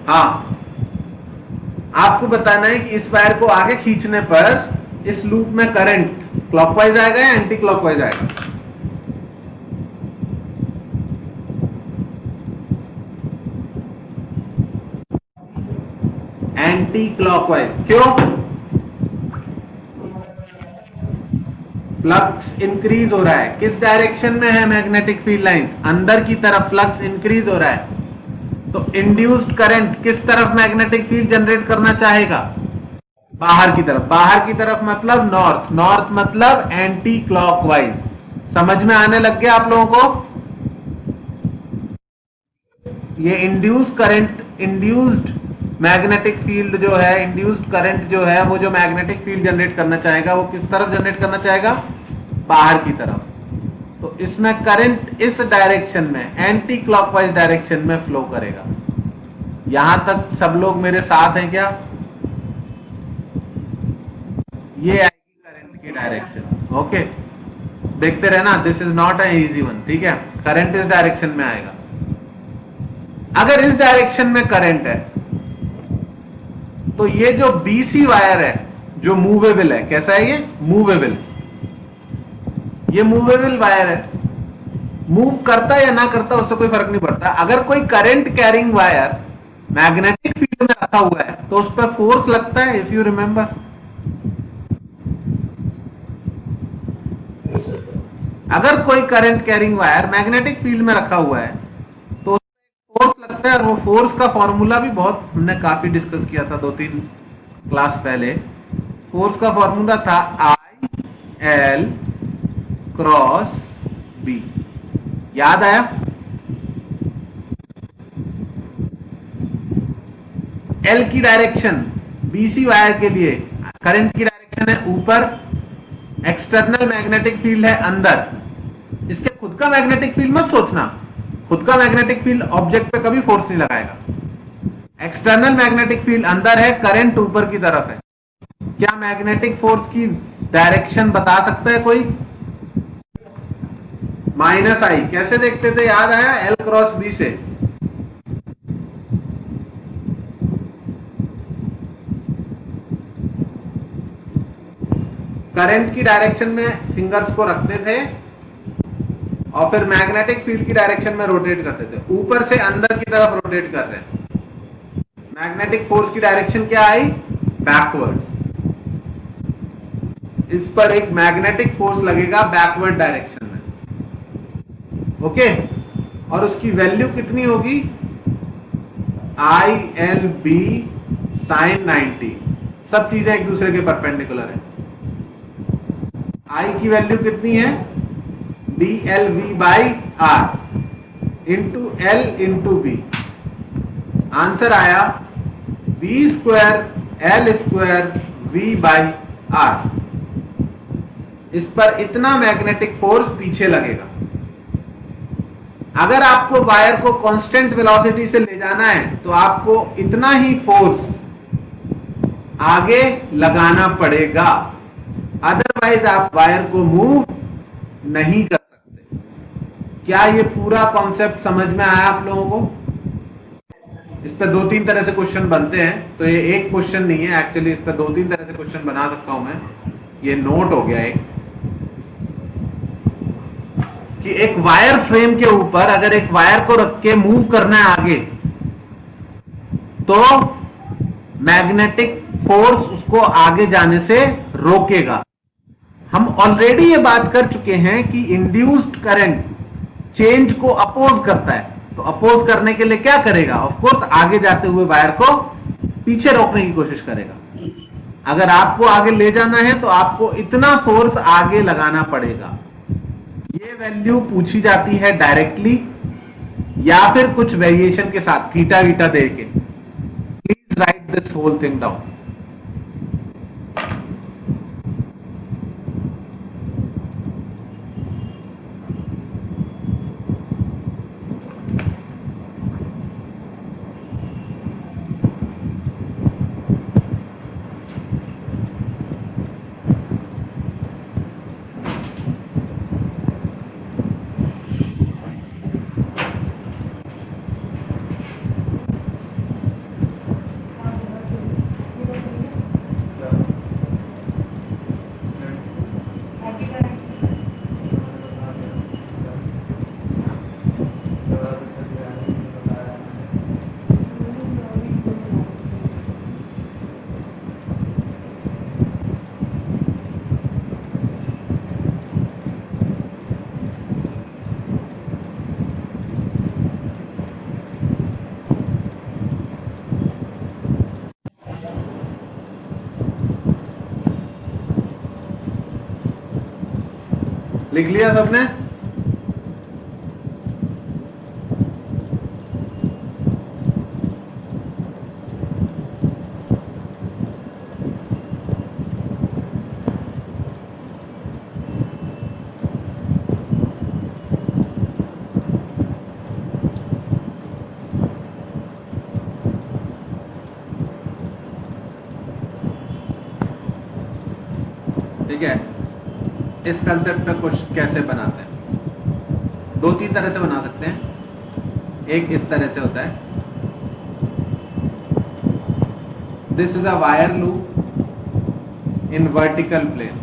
हाँ, आपको बताना है कि इस वायर को आगे खींचने पर इस लूप में करंट क्लॉकवाइज आएगा या एंटी क्लॉकवाइज आएगा। Anti clockwise. क्यों? फ्लक्स इंक्रीज हो रहा है। किस डायरेक्शन में है मैग्नेटिक फील्ड लाइंस? अंदर की तरफ फ्लक्स इंक्रीज हो रहा है। तो इंड्यूस्ड करंट किस तरफ मैग्नेटिक फील्ड जनरेट करना चाहेगा? बाहर की तरफ। बाहर की तरफ मतलब नॉर्थ। नॉर्थ मतलब एंटी क्लॉकवाइज। समझ में आने लग गया आप लोगों को? ये induced current, induced magnetic field जो है, इंड्यूस्ड करंट जो है, वो जो मैग्नेटिक फील्ड जनरेट करना चाहेगा वो किस तरफ जनरेट करना चाहेगा? बाहर की तरफ। तो इसमें करंट इस डायरेक्शन में, एंटी क्लॉकवाइज डायरेक्शन में फ्लो करेगा। यहां तक सब लोग मेरे साथ हैं क्या? ये आएगी करंट की डायरेक्शन। ओके, देखते रहना, this is not a easy one, ठीक है। करंट इस डायरेक्शन में आएगा। अगर इस डायरेक्शन में करंट है तो ये जो बीसी वायर है जो मूवेबल है, कैसा है ये? मूवेबल। ये मूवेबल वायर है, मूव करता या ना करता उससे कोई फर्क नहीं पड़ता। अगर कोई current carrying wire magnetic field में रखा हुआ है तो उस पर फोर्स लगता है, इफ यू रिमेंबर। अगर कोई current carrying wire magnetic field में रखा हुआ है तो फोर्स लगता है, और वो फोर्स का फॉर्मूला भी बहुत हमने काफी डिस्कस किया था 2-3 क्लास पहले। फोर्स का फॉर्मूला था I L क्रॉस B। याद आया? L की डायरेक्शन BC वायर के लिए, करंट की डायरेक्शन है ऊपर, एक्सटर्नल मैग्नेटिक फील्ड है अंदर। इसके खुद का मैग्नेटिक फील्ड मत सोचना, खुद का मैग्नेटिक फील्ड ऑब्जेक्ट पे कभी फोर्स नहीं लगाएगा। एक्सटर्नल मैग्नेटिक फील्ड अंदर है, करंट ऊपर की तरफ है। क्या मैग्नेटिक फोर्स की डायरेक्शन बता सकता है कोई? -I। कैसे देखते थे, याद आया? L क्रॉस B से। करंट की डायरेक्शन में फिंगर्स को रखते थे और फिर मैग्नेटिक फील्ड की डायरेक्शन में रोटेट करते थे। ऊपर से अंदर की तरफ रोटेट कर रहे हैं। मैग्नेटिक फोर्स की डायरेक्शन क्या आई? बैकवर्ड्स। इस पर एक मैग्नेटिक फोर्स लगेगा बैकवर्ड डायरेक्शन में। ओके, और उसकी वैल्यू कितनी होगी? ILB sin 90। सब चीजें एक दूसरे के परपेंडिकुलर है। I की वैल्यू कितनी है? BLV by R into L into B। Answer आया B square L square V by R। इस पर इतना मैग्नेटिक फोर्स पीछे लगेगा। अगर आपको वायर को कांस्टेंट वेलोसिटी से ले जाना है तो आपको इतना ही फोर्स आगे लगाना पड़ेगा, अदरवाइज आप वायर को मूव नहीं कर सकते। क्या ये पूरा कॉन्सेप्ट समझ में आया आप लोगों को? इस पे 2-3 तरह से क्वेश्चन बनते हैं, तो ये एक क्वेश्चन नहीं है एक्चुअली, इस पे 2-3 तरह से क्वेश्चन बना सकता हूं मैं। ये नोट हो गया एक कि एक वायर फ्रेम के ऊपर अगर एक वायर को रख के मूव करना है आगे, तो मैग्नेटिक फोर्स उसको आगे जाने से रोकेगा। हम ऑलरेडी ये बात कर चुके हैं कि इंड्यूस्ड करंट चेंज को अपोज करता है, तो अपोज करने के लिए क्या करेगा? ऑफ कोर्स आगे जाते हुए वायर को पीछे रोकने की कोशिश करेगा। अगर आपको आगे ले जाना है तो आपको इतना फोर्स आगे लगाना पड़ेगा। ये वैल्यू पूछी जाती है डायरेक्टली या फिर कुछ वेरिएशन के साथ, थीटा वीटा दे के। Please write this whole thing down. लिख लिया सबने? ठीक है, इस कंसेप्ट का क्वेश्चन कैसे बनाते हैं? 2-3 तरह से बना सकते हैं। एक इस तरह से होता है, this is a wire loop in vertical plane.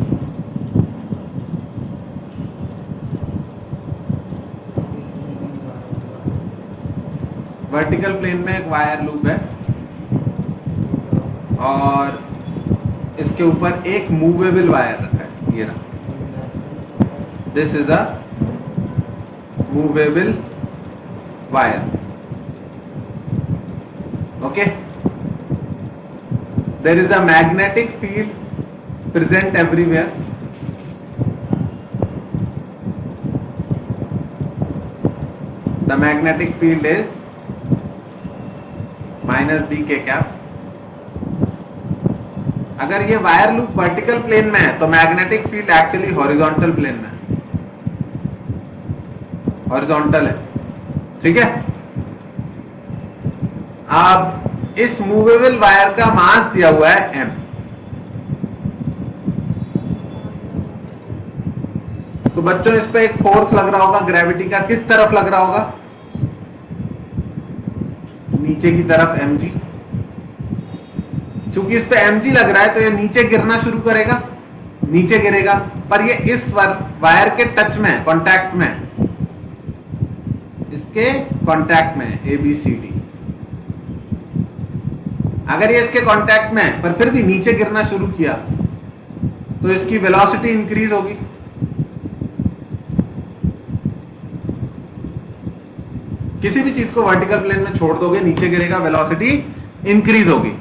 Vertical plane में एक वायर लूप है और इसके ऊपर एक मूवेबल वायर रखा है, ये रहा। This is a movable wire. Okay. There is a magnetic field present everywhere. The magnetic field is minus b k cap. अगर ये वायर लूप वर्टिकल प्लेन में है तो magnetic field actually horizontal plane में है, हॉरिजॉन्टल है। ठीक है, अब इस मूवेबल वायर का मास दिया हुआ है m। तो बच्चों इस पे एक फोर्स लग रहा होगा ग्रेविटी का, किस तरफ लग रहा होगा? नीचे की तरफ mg। चूंकि इस पे mg लग रहा है तो ये नीचे गिरना शुरू करेगा, नीचे गिरेगा, पर ये इस वायर के टच में, कांटेक्ट में, इसके कांटेक्ट में ABCD। अगर ये इसके कांटेक्ट में पर फिर भी नीचे गिरना शुरू किया तो इसकी वेलोसिटी इंक्रीज होगी। किसी भी चीज को वर्टिकल प्लेन में छोड़ दोगे, नीचे गिरेगा, वेलोसिटी इंक्रीज होगी।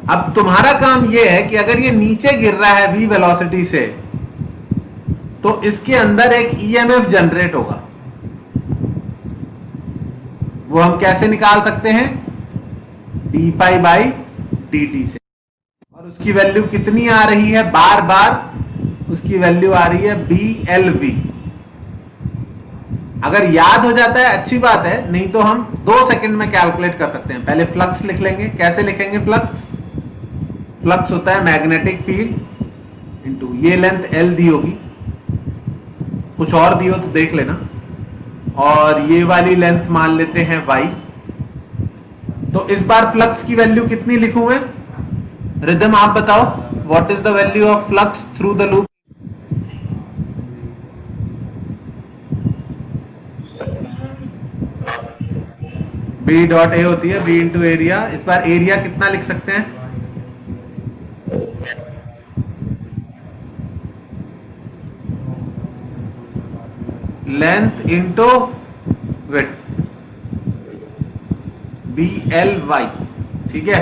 अब तुम्हारा काम यह है कि अगर ये नीचे गिर रहा है v वेलोसिटी से, तो इसके अंदर एक EMF जनरेट होगा। वो हम कैसे निकाल सकते हैं? d फाई बाई dt से। और उसकी वैल्यू कितनी आ रही है? बार बार उसकी वैल्यू आ रही है BLV। अगर याद हो जाता है अच्छी बात है, नहीं तो हम 2 सेकंड में कैलकुलेट कर सकते हैं। पहले फ्लक्स लिख लेंगे। कैसे लिखेंगे फ्लक्स? फ्लक्स होता है मैग्नेटिक फील्ड इनटू ये लेंथ L दी होगी, कुछ और दी हो तो देख लेना, और ये वाली लेंथ मान लेते हैं y। तो इस बार फ्लक्स की वैल्यू कितनी लिखूं मैं? रिदम आप बताओ, what is the value of flux through the loop? B dot A होती है बी इंटू एरिया। इस बार एरिया कितना लिख सकते हैं? Length into width, B L Y. ठीक है।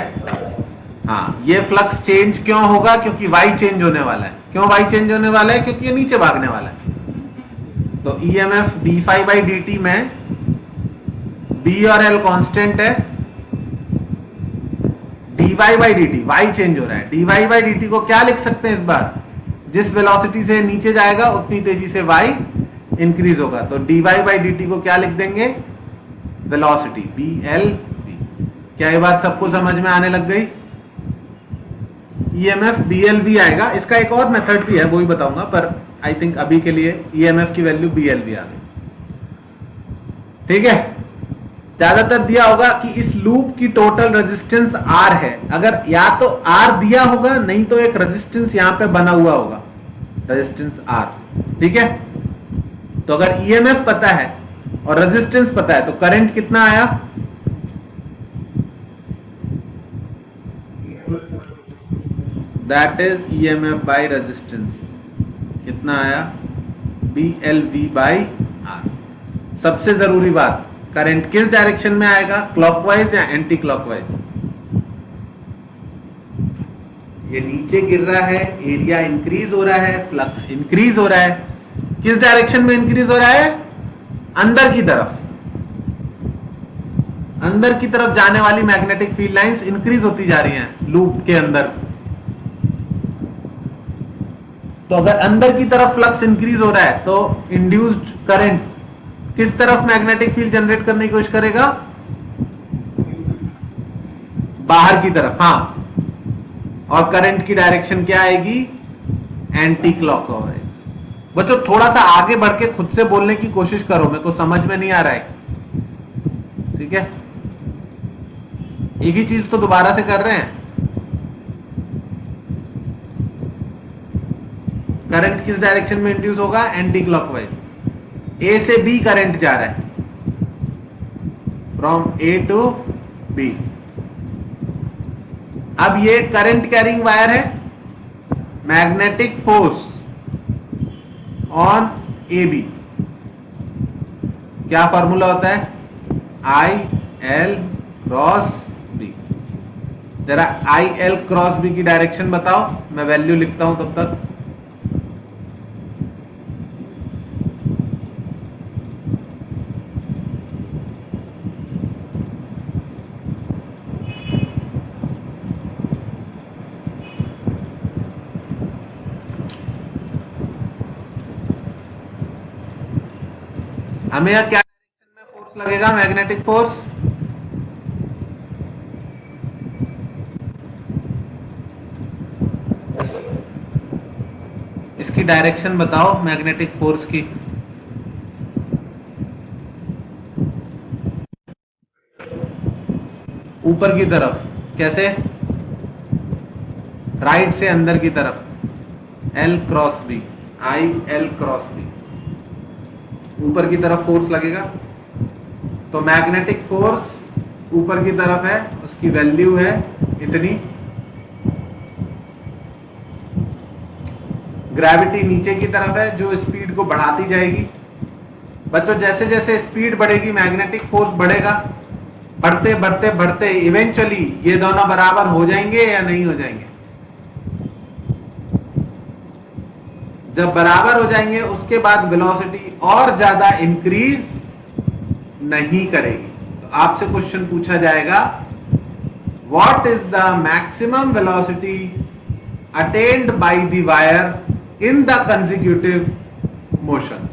हाँ, ये फ्लक्स चेंज क्यों होगा? क्योंकि वाई चेंज होने वाला है। क्यों वाई चेंज होने वाला है? क्योंकि ये नीचे भागने वाला है। तो EMF d phi by d t में बी और एल कांस्टेंट है, d y by d t y change हो रहा है। D y by d T को क्या लिख सकते हैं इस बार? जिस वेलोसिटी से नीचे जाएगा उतनी तेजी से वाई इंक्रीज होगा। तो d y by d T को क्या लिख देंगे? Velocity B L V. क्या ये बात सबको समझ में आने लग गई? ईएमएफ बी एल वी आएगा। इसका एक और मेथड भी है, वो ही बताऊंगा, पर आई थिंक अभी के लिए ईएमएफ की वैल्यू बी एल वी आ गई। ठीक है। ज्यादातर दिया होगा कि इस लूप की टोटल रेजिस्टेंस आर है। अगर या तो आर दिया होगा, नहीं तो एक रेजिस्टेंस यहां पे बना हुआ होगा, रेजिस्टेंस आर। ठीक है। तो अगर ईएमएफ पता है और रेजिस्टेंस पता है तो करंट कितना आया? That is EMF by resistance. कितना आया? B L V by R. सबसे जरूरी बात, करंट किस डायरेक्शन में आएगा? क्लॉकवाइज या एंटी क्लॉकवाइज? ये नीचे गिर रहा है, एरिया इंक्रीज हो रहा है, फ्लक्स इंक्रीज हो रहा है। किस डायरेक्शन में इंक्रीज हो रहा है? अंदर की तरफ। अंदर की तरफ जाने वाली मैग्नेटिक फील्ड लाइंस इंक्रीज होती जा रही हैं लूप के अंदर। तो अगर अंदर की तरफ फ्लक्स इंक्रीज हो रहा है तो इंड्यूस्ड करंट किस तरफ मैग्नेटिक फील्ड जनरेट करने की कोशिश करेगा? बाहर की तरफ। हाँ, और करंट की डायरेक्शन क्या आएगी? Anti clockwise. बच्चों थोड़ा सा आगे बढ़ के खुद से बोलने की कोशिश करो, मेरे को समझ में नहीं आ रहा है। ठीक है, एक ही चीज तो दोबारा से कर रहे हैं। करंट किस डायरेक्शन में इंड्यूस होगा? Anti clockwise. ए से बी करंट जा रहा है, फ्रॉम ए टू बी। अब ये करंट कैरिंग वायर है, magnetic force on A B क्या फॉर्मूला होता है? I L cross B. जरा आई एल क्रॉस बी की डायरेक्शन बताओ, मैं वैल्यू लिखता हूं तब तक। हमें क्या डायरेक्शन में फोर्स लगेगा? मैग्नेटिक फोर्स इसकी डायरेक्शन बताओ, मैग्नेटिक फोर्स की। ऊपर की तरफ। कैसे? राइट से अंदर की तरफ। L cross B, I L cross B, ऊपर की तरफ फोर्स लगेगा। तो मैग्नेटिक फोर्स ऊपर की तरफ है, उसकी वैल्यू है इतनी। ग्रेविटी नीचे की तरफ है, जो स्पीड को बढ़ाती जाएगी। बच्चों जैसे जैसे स्पीड बढ़ेगी मैग्नेटिक फोर्स बढ़ेगा। बढ़ते बढ़ते बढ़ते इवेंचुअली ये दोनों बराबर हो जाएंगे या नहीं हो जाएंगे? जब बराबर हो जाएंगे उसके बाद वेलोसिटी और ज्यादा इंक्रीज नहीं करेगी। तो आपसे क्वेश्चन पूछा जाएगा, what is the maximum velocity attend by the wire in the consecutive motion?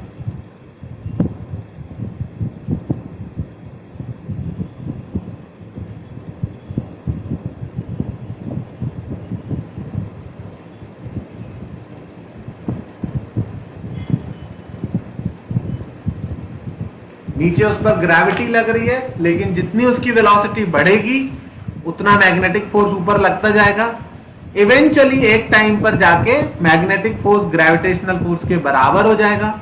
नीचे उस पर ग्रेविटी लग रही है, लेकिन जितनी उसकी वेलोसिटी बढ़ेगी उतना मैग्नेटिक फोर्स ऊपर लगता जाएगा। इवेंचुअली एक टाइम पर जाके मैग्नेटिक फोर्स ग्रेविटेशनल फोर्स के बराबर हो जाएगा।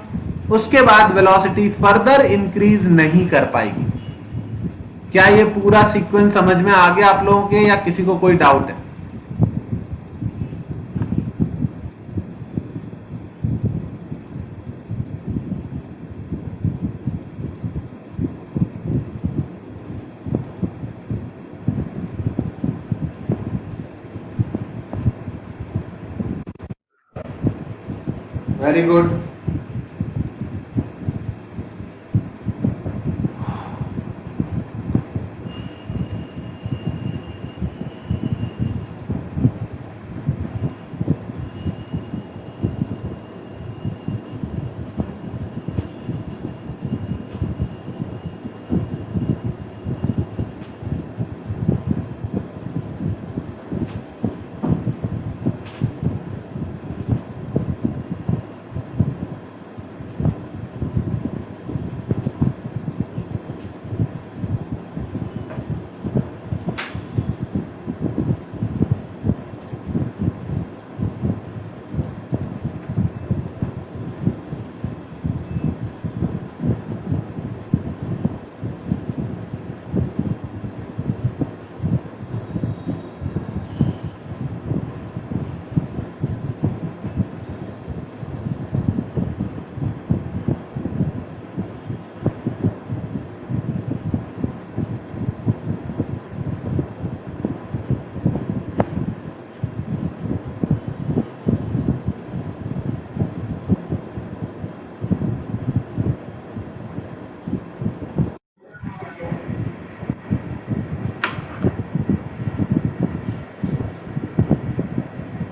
उसके बाद वेलोसिटी फर्दर इंक्रीज नहीं कर पाएगी। क्या ये पूरा सीक्वेंस समझ में आ गया आप लोगों के, या किसी को कोई डाउट है? Very good.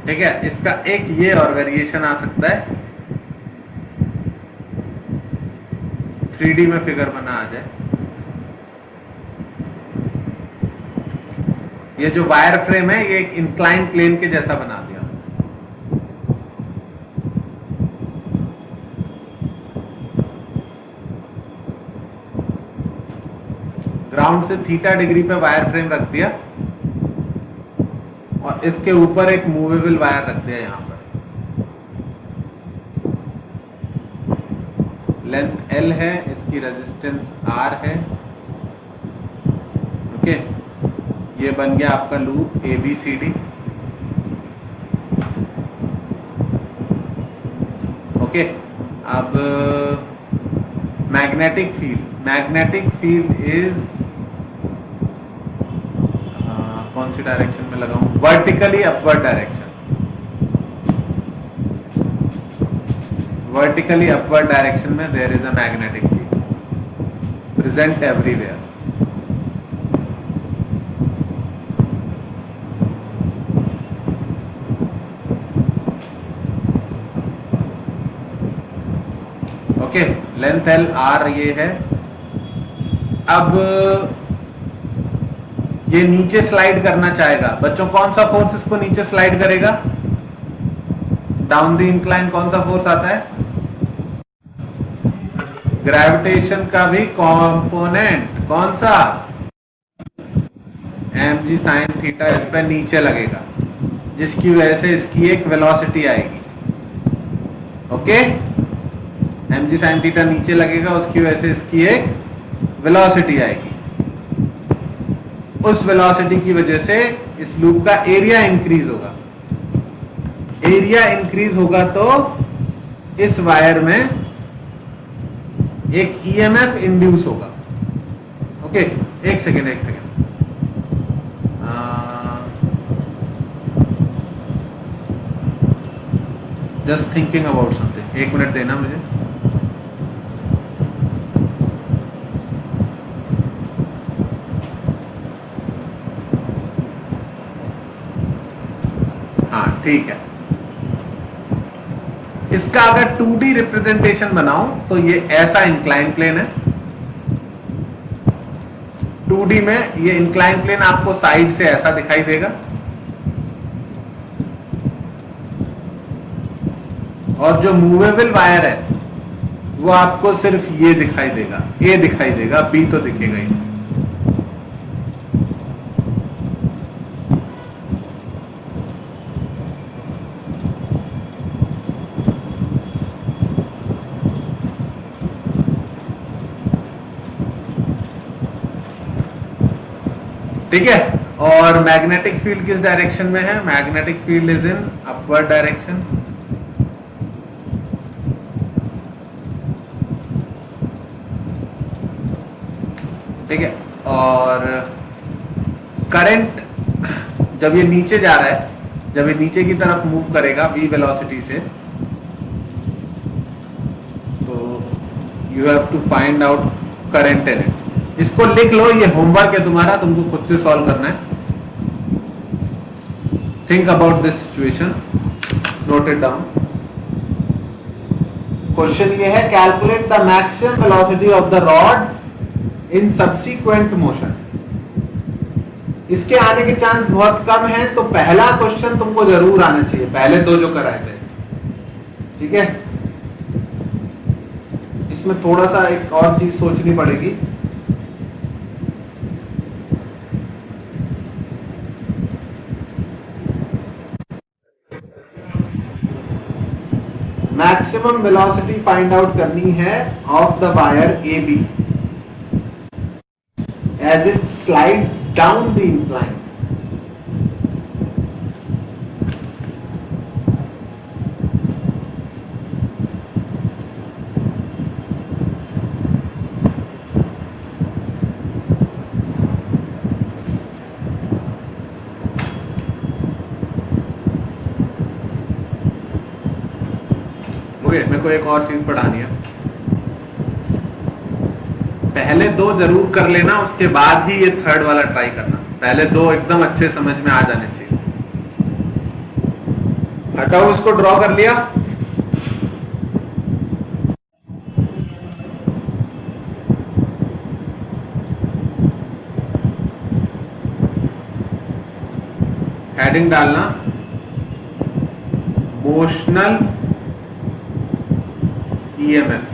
ठीक है, इसका एक ये और वेरिएशन आ सकता है, 3D में फिगर बना आ जाए। ये जो वायर फ्रेम है ये एक इंक्लाइन प्लेन के जैसा बना दिया। ग्राउंड से थीटा डिग्री पे वायर फ्रेम रख दिया और इसके ऊपर एक मूवेबल वायर रख दिया। यहां पर लेंथ L है, इसकी रेजिस्टेंस R है। ओके, ये बन गया आपका लूप ABCD। ओके, अब मैग्नेटिक फील्ड इज कौन सी डायरेक्शन में लगाऊं? Vertically upward direction. Vertically upward direction में there is a magnetic field present everywhere. Okay, length L R ये है। अब ये नीचे स्लाइड करना चाहेगा बच्चों, कौन सा फोर्स इसको नीचे स्लाइड करेगा? डाउन द इंक्लाइन कौन सा फोर्स आता है? ग्रेविटेशन का भी कंपोनेंट कौन सा? mg sin थीटा इस पे नीचे लगेगा, जिसकी वजह से इसकी एक वेलोसिटी आएगी। ओके, mg sin थीटा नीचे लगेगा, उसकी वजह से इसकी एक वेलोसिटी आएगी। उस वेलोसिटी की वजह से इस लूप का एरिया इंक्रीज होगा। एरिया इंक्रीज होगा तो इस वायर में एक ईएमएफ इंड्यूस होगा। ओके, एक second just thinking about something, 1 minute देना मुझे। हाँ ठीक है, इसका अगर 2D रिप्रेजेंटेशन बनाऊं तो ये ऐसा इंक्लाइन प्लेन है। 2D में ये इंक्लाइन प्लेन आपको साइड से ऐसा दिखाई देगा और जो मूवेबल वायर है वो आपको सिर्फ ये दिखाई देगा, ए दिखाई देगा, बी तो दिखेगा ही नहीं। ठीक है। और मैग्नेटिक फील्ड किस डायरेक्शन में है? Magnetic field is in upward direction. ठीक है। और करंट जब ये नीचे जा रहा है, जब ये नीचे की तरफ मूव करेगा v वेलोसिटी से, तो you have to find out current in it. इसको लिख लो, ये होमवर्क है तुम्हारा, तुमको खुद से सॉल्व करना है। Think about this situation, note it down. Question ये है, calculate the maximum velocity of the rod in subsequent motion. इसके आने के चांस बहुत कम है, तो पहला क्वेश्चन तुमको जरूर आना चाहिए, पहले दो जो कराए थे। ठीक है। इसमें थोड़ा सा एक और चीज सोचनी पड़ेगी। मैक्सिमम वेलोसिटी फाइंड आउट करनी है of the wire A B as it slides down the incline. मेरे को एक और चीज पढ़ानी है, पहले दो जरूर कर लेना, उसके बाद ही ये थर्ड वाला ट्राई करना। पहले दो एकदम अच्छे समझ में आ जाने चाहिए। हटाओ, इसको ड्रॉ कर लिया। हेडिंग डालना, मोशनल EMF।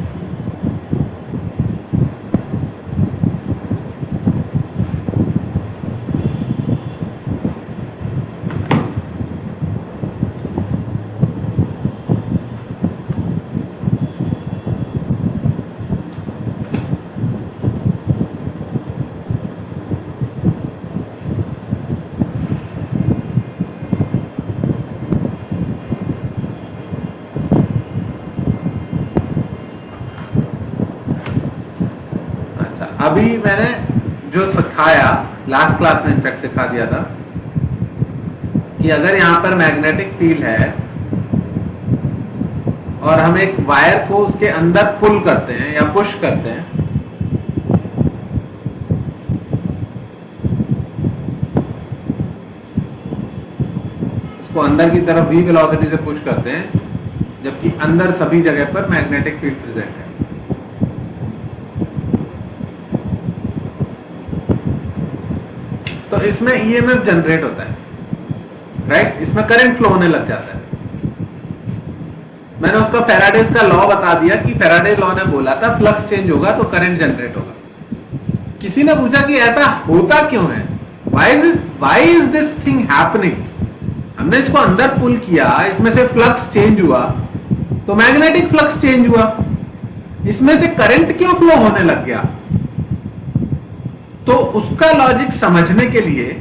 अभी मैंने जो सिखाया, लास्ट क्लास में इनफैक्ट सिखा दिया था, कि अगर यहां पर मैग्नेटिक फील्ड है और हम एक वायर को उसके अंदर पुल करते हैं या पुश करते हैं, इसको अंदर की तरफ v वेलोसिटी से पुश करते हैं, जबकि अंदर सभी जगह पर मैग्नेटिक फील्ड प्रेजेंट है। तो इसमें ईएमएफ जनरेट होता है, राइट? इसमें करंट फ्लो होने लग जाता है। मैंने उसका फैराडेज का लॉ बता दिया कि फैराडे लॉ ने बोला था फ्लक्स चेंज होगा तो करंट जनरेट होगा। किसी ने पूछा कि ऐसा होता क्यों है, why is this thing happening? हमने इसको अंदर पुल किया, इसमें से फ्लक्स चेंज हुआ, तो मैग्नेटिक फ्लक्स चेंज हुआ, इसमें से करंट क्यों फ्लो होने लग गया? तो उसका लॉजिक समझने के लिए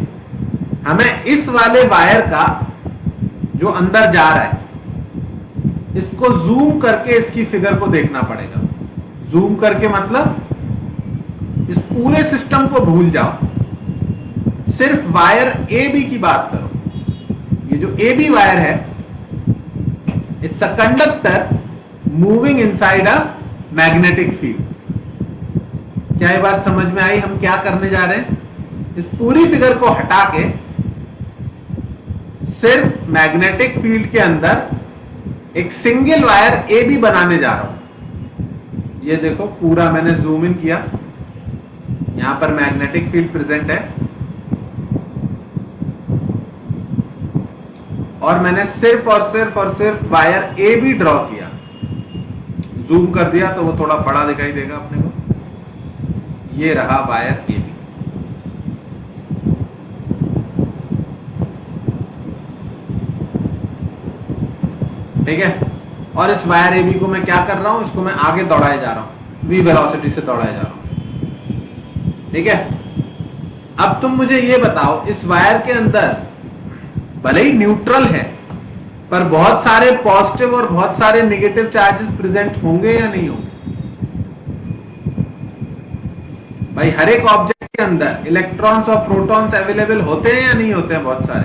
हमें इस वाले वायर का जो अंदर जा रहा है, इसको जूम करके इसकी फिगर को देखना पड़ेगा। जूम करके मतलब इस पूरे सिस्टम को भूल जाओ, सिर्फ वायर ए बी की बात करो। ये जो ए बी वायर है, it's a conductor moving inside a magnetic field. क्या ये बात समझ में आई? हम क्या करने जा रहे हैं, इस पूरी फिगर को हटा के सिर्फ मैग्नेटिक फील्ड के अंदर एक सिंगल वायर ए बी बनाने जा रहा हूं। ये देखो, पूरा मैंने जूम इन किया, यहां पर मैग्नेटिक फील्ड प्रेजेंट है और मैंने सिर्फ और सिर्फ वायर ए बी ड्रॉ किया। जूम कर दिया तो वो थोड़ा बड़ा दिखाई देगा अपने को। ये रहा वायर ए बी। ठीक है, और इस वायर ए बी को मैं क्या कर रहा हूं, इसको मैं आगे दौड़ाए जा रहा हूं, v वेलोसिटी से दौड़ाए जा रहा हूं। ठीक है, अब तुम मुझे ये बताओ, इस वायर के अंदर भले ही न्यूट्रल है पर बहुत सारे पॉजिटिव और बहुत सारे नेगेटिव चार्जेस प्रेजेंट होंगे या नहीं होंगे? भाई हर एक ऑब्जेक्ट के अंदर इलेक्ट्रॉन्स और प्रोटॉन्स अवेलेबल होते हैं या नहीं होते हैं? बहुत सारे।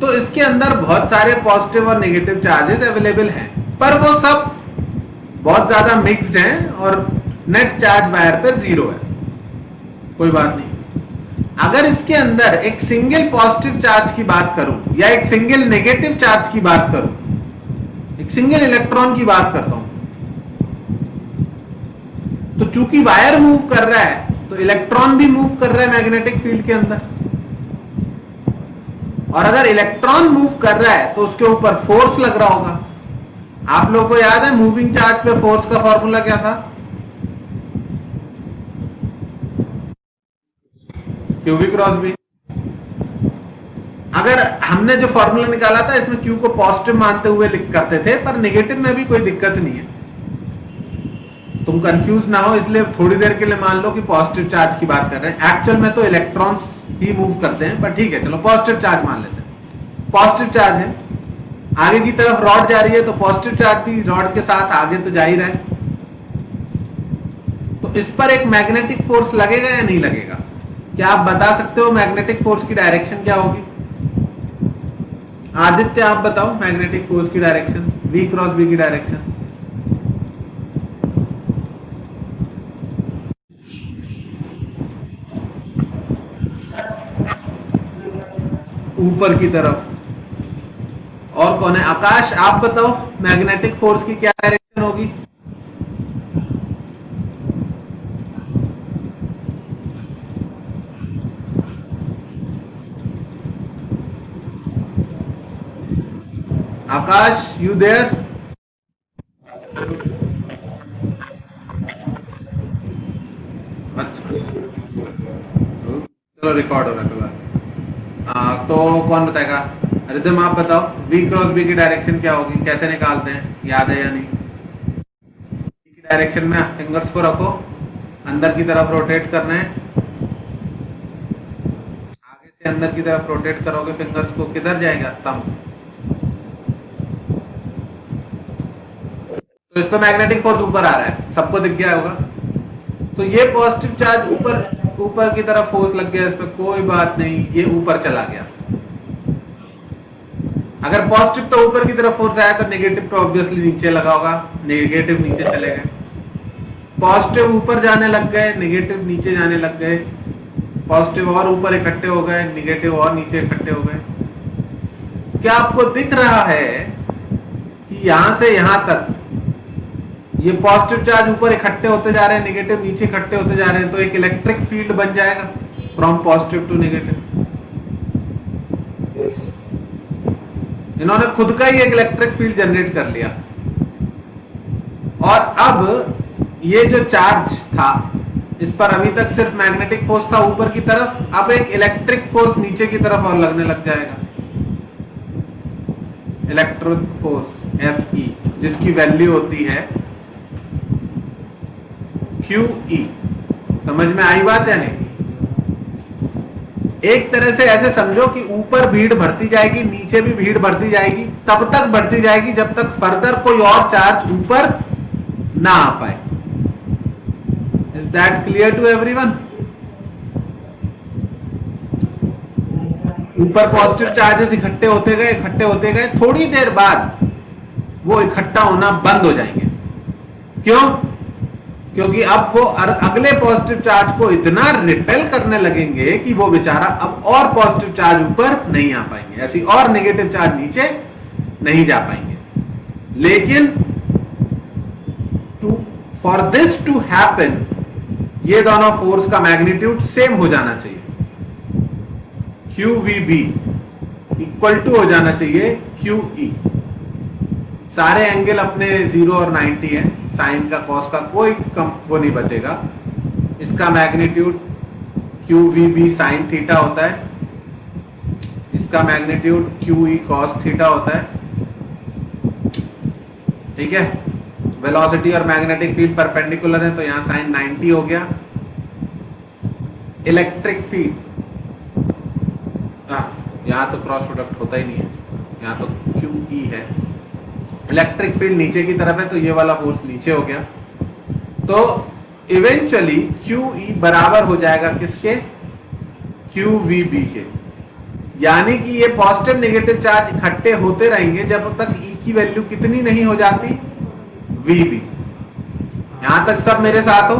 तो इसके अंदर बहुत सारे पॉजिटिव और नेगेटिव चार्जेस अवेलेबल हैं, पर वो सब बहुत ज्यादा मिक्स्ड हैं और नेट चार्ज वायर पर 0 है। कोई बात नहीं। अगर इसके अंदर एक सिंगल पॉजिटिव चार्ज की बात करूं या एक सिंगल नेगेटिव चार्ज की बात करूं, एक सिंगल इलेक्ट्रॉन की बात करता हूं, तो चूंकि वायर मूव कर रहा है तो इलेक्ट्रॉन भी मूव कर रहा है मैग्नेटिक फील्ड के अंदर, और अगर इलेक्ट्रॉन मूव कर रहा है तो उसके ऊपर फोर्स लग रहा होगा। आप लोगों को याद है मूविंग चार्ज पे फोर्स का फॉर्मूला क्या था? Q V cross B. अगर हमने जो फॉर्मूला निकाला था इसमें क्यू को पॉजिटिव मानते हुए लिख करते थे, पर नेगेटिव में भी कोई दिक्कत नहीं है, तुम कंफ्यूज ना हो, इसलिए थोड़ी देर के लिए मान लो कि पॉजिटिव चार्ज की बात कर रहे हैं। एक्चुअल में तो इलेक्ट्रॉन्स ही मूव करते हैं, पर ठीक है चलो पॉजिटिव चार्ज मान लेते हैं। पॉजिटिव चार्ज है, आगे की तरफ रॉड जा रही है तो पॉजिटिव चार्ज भी रॉड के साथ आगे तो जा ही रहा है, तो इस पर एक मैग्नेटिक फोर्स लगेगा या नहीं लगेगा? क्या आप बता सकते हो मैग्नेटिक फोर्स की डायरेक्शन क्या होगी? आदित्य आप बताओ मैग्नेटिक फोर्स की डायरेक्शन, V क्रॉस B की डायरेक्शन। ऊपर की तरफ। और कौन है? आकाश आप बताओ मैग्नेटिक फोर्स की क्या डायरेक्शन होगी? आकाश यू देयर? अच्छा चलो रिकॉर्ड हो रहा है। तो कौन बताएगा? रिदम आप बताओ V क्रॉस B की डायरेक्शन क्या होगी, कैसे निकालते हैं, याद है या नहीं? B की डायरेक्शन में फिंगर्स को रखो, अंदर की तरफ रोटेट करना है, आगे से अंदर की तरफ रोटेट करोगे फिंगर्स को, किधर जाएगा? थंब। तो इस पर मैग्नेटिक फोर्स ऊपर आ रहा है, सबको दिख गया होगा। तो ये पॉजिटिव चार्ज ऊपर की तरफ फोर्स लग गया, इस पर कोई बात नहीं, ये ऊपर चला गया। अगर पॉजिटिव तो ऊपर की तरफ फोर्स आया तो नेगेटिव तो ऑब्वियसली नीचे लगा होगा, नेगेटिव नीचे चले गए। पॉजिटिव ऊपर जाने लग गए, नेगेटिव नीचे जाने लग गए, पॉजिटिव और ऊपर इकट्ठे हो गए, नेगेटिव और नीचे इकट्ठे हो गए। क्या आपको दिख रहा है कि यहां से यहां तक ये पॉजिटिव चार्ज ऊपर इकट्ठे होते जा रहे हैं, नेगेटिव नीचे इकट्ठे होते जा रहे हैं, तो एक इलेक्ट्रिक फील्ड बन जाएगा फ्रॉम पॉजिटिव टू नेगेटिव। इन्होंने खुद का ही एक इलेक्ट्रिक फील्ड जनरेट कर लिया, और अब ये जो चार्ज था इस पर अभी तक सिर्फ मैग्नेटिक फोर्स था ऊपर की तरफ, अब एक इलेक्ट्रिक फोर्स नीचे की तरफ और लगने लग जाएगा, इलेक्ट्रिक फोर्स Fe, जिसकी वैल्यू होती है QE। समझ में आई बात या नहीं? एक तरह से ऐसे समझो कि ऊपर भीड़ बढ़ती जाएगी, नीचे भी भीड़ बढ़ती जाएगी, तब तक बढ़ती जाएगी जब तक फर्दर कोई और चार्ज ऊपर ना आ पाए। Is that clear to everyone? ऊपर पॉजिटिव चार्जेस इकट्ठे होते गए, थोड़ी देर बाद वो इकट्ठा होना बंद हो जाएंगे। क्यों? क्योंकि अब वो अगले पॉजिटिव चार्ज को इतना रिपेल करने लगेंगे कि वो बेचारा अब और पॉजिटिव चार्ज ऊपर नहीं आ पाएंगे, ऐसी और नेगेटिव चार्ज नीचे नहीं जा पाएंगे। लेकिन फॉर दिस टू हैपन, ये दोनों फोर्स का मैग्नीट्यूड सेम हो जाना चाहिए, QVB इक्वल टू हो जाना चाहिए QE। सारे एंगल अपने 0 और 90 है, साइन का कॉस का कोई कम वो नहीं बचेगा। इसका magnitude Q V B sine theta होता है, इसका magnitude Q E cos theta होता है। ठीक है, वेलोसिटी और मैग्नेटिक फील्ड परपेंडिकुलर है तो यहां साइन 90 हो गया। इलेक्ट्रिक फील्ड, यहां तो क्रॉस प्रोडक्ट होता ही नहीं है, यहां तो क्यू ई है। इलेक्ट्रिक फील्ड नीचे की तरफ है तो ये वाला फोर्स नीचे हो गया। तो इवेंचुअली क्यू ई बराबर हो जाएगा किसके, क्यू वी बी के। यानी कि ये पॉजिटिव नेगेटिव चार्ज इकट्ठे होते रहेंगे जब तक ई की वैल्यू कितनी नहीं हो जाती, वी बी। यहां तक सब मेरे साथ हो।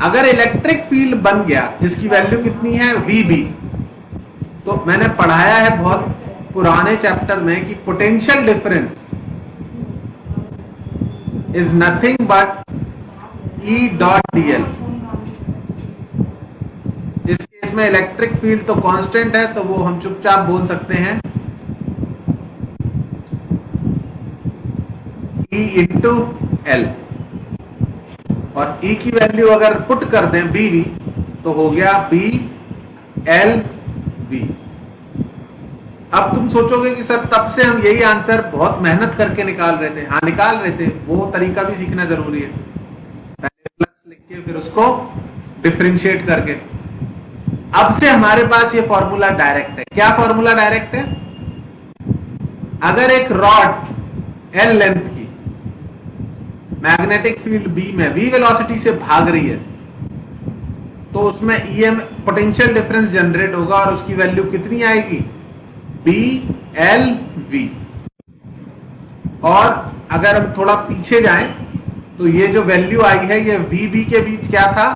अगर इलेक्ट्रिक फील्ड बन गया जिसकी वैल्यू कितनी है, वी बी, तो मैंने पढ़ाया है बहुत पुराने चैप्टर में कि potential difference is nothing but E dot DL. इस केस में इलेक्ट्रिक फील्ड तो कांस्टेंट है तो वो हम चुपचाप बोल सकते हैं ई इंटू एल, और ई की वैल्यू अगर पुट कर दें बी वी तो हो गया बी एल वी। अब तुम सोचोगे कि सर तब से हम यही आंसर बहुत मेहनत करके निकाल रहे थे। हाँ निकाल रहे थे, वो तरीका भी सीखना जरूरी है, पहले फ्लक्स लिख के फिर उसको डिफरेंशिएट करके। अब से हमारे पास ये फॉर्मूला डायरेक्ट है। क्या फॉर्मूला डायरेक्ट है, अगर एक रॉड एल लेंथ की मैग्नेटिक फील्ड बी में वी वेलोसिटी से भाग रही है तो उसमें ईएम पोटेंशियल डिफरेंस जनरेट होगा और उसकी वैल्यू कितनी आएगी, बी एल वी। और अगर हम थोड़ा पीछे जाएं तो ये जो वैल्यू आई है ये वी बी के बीच क्या था,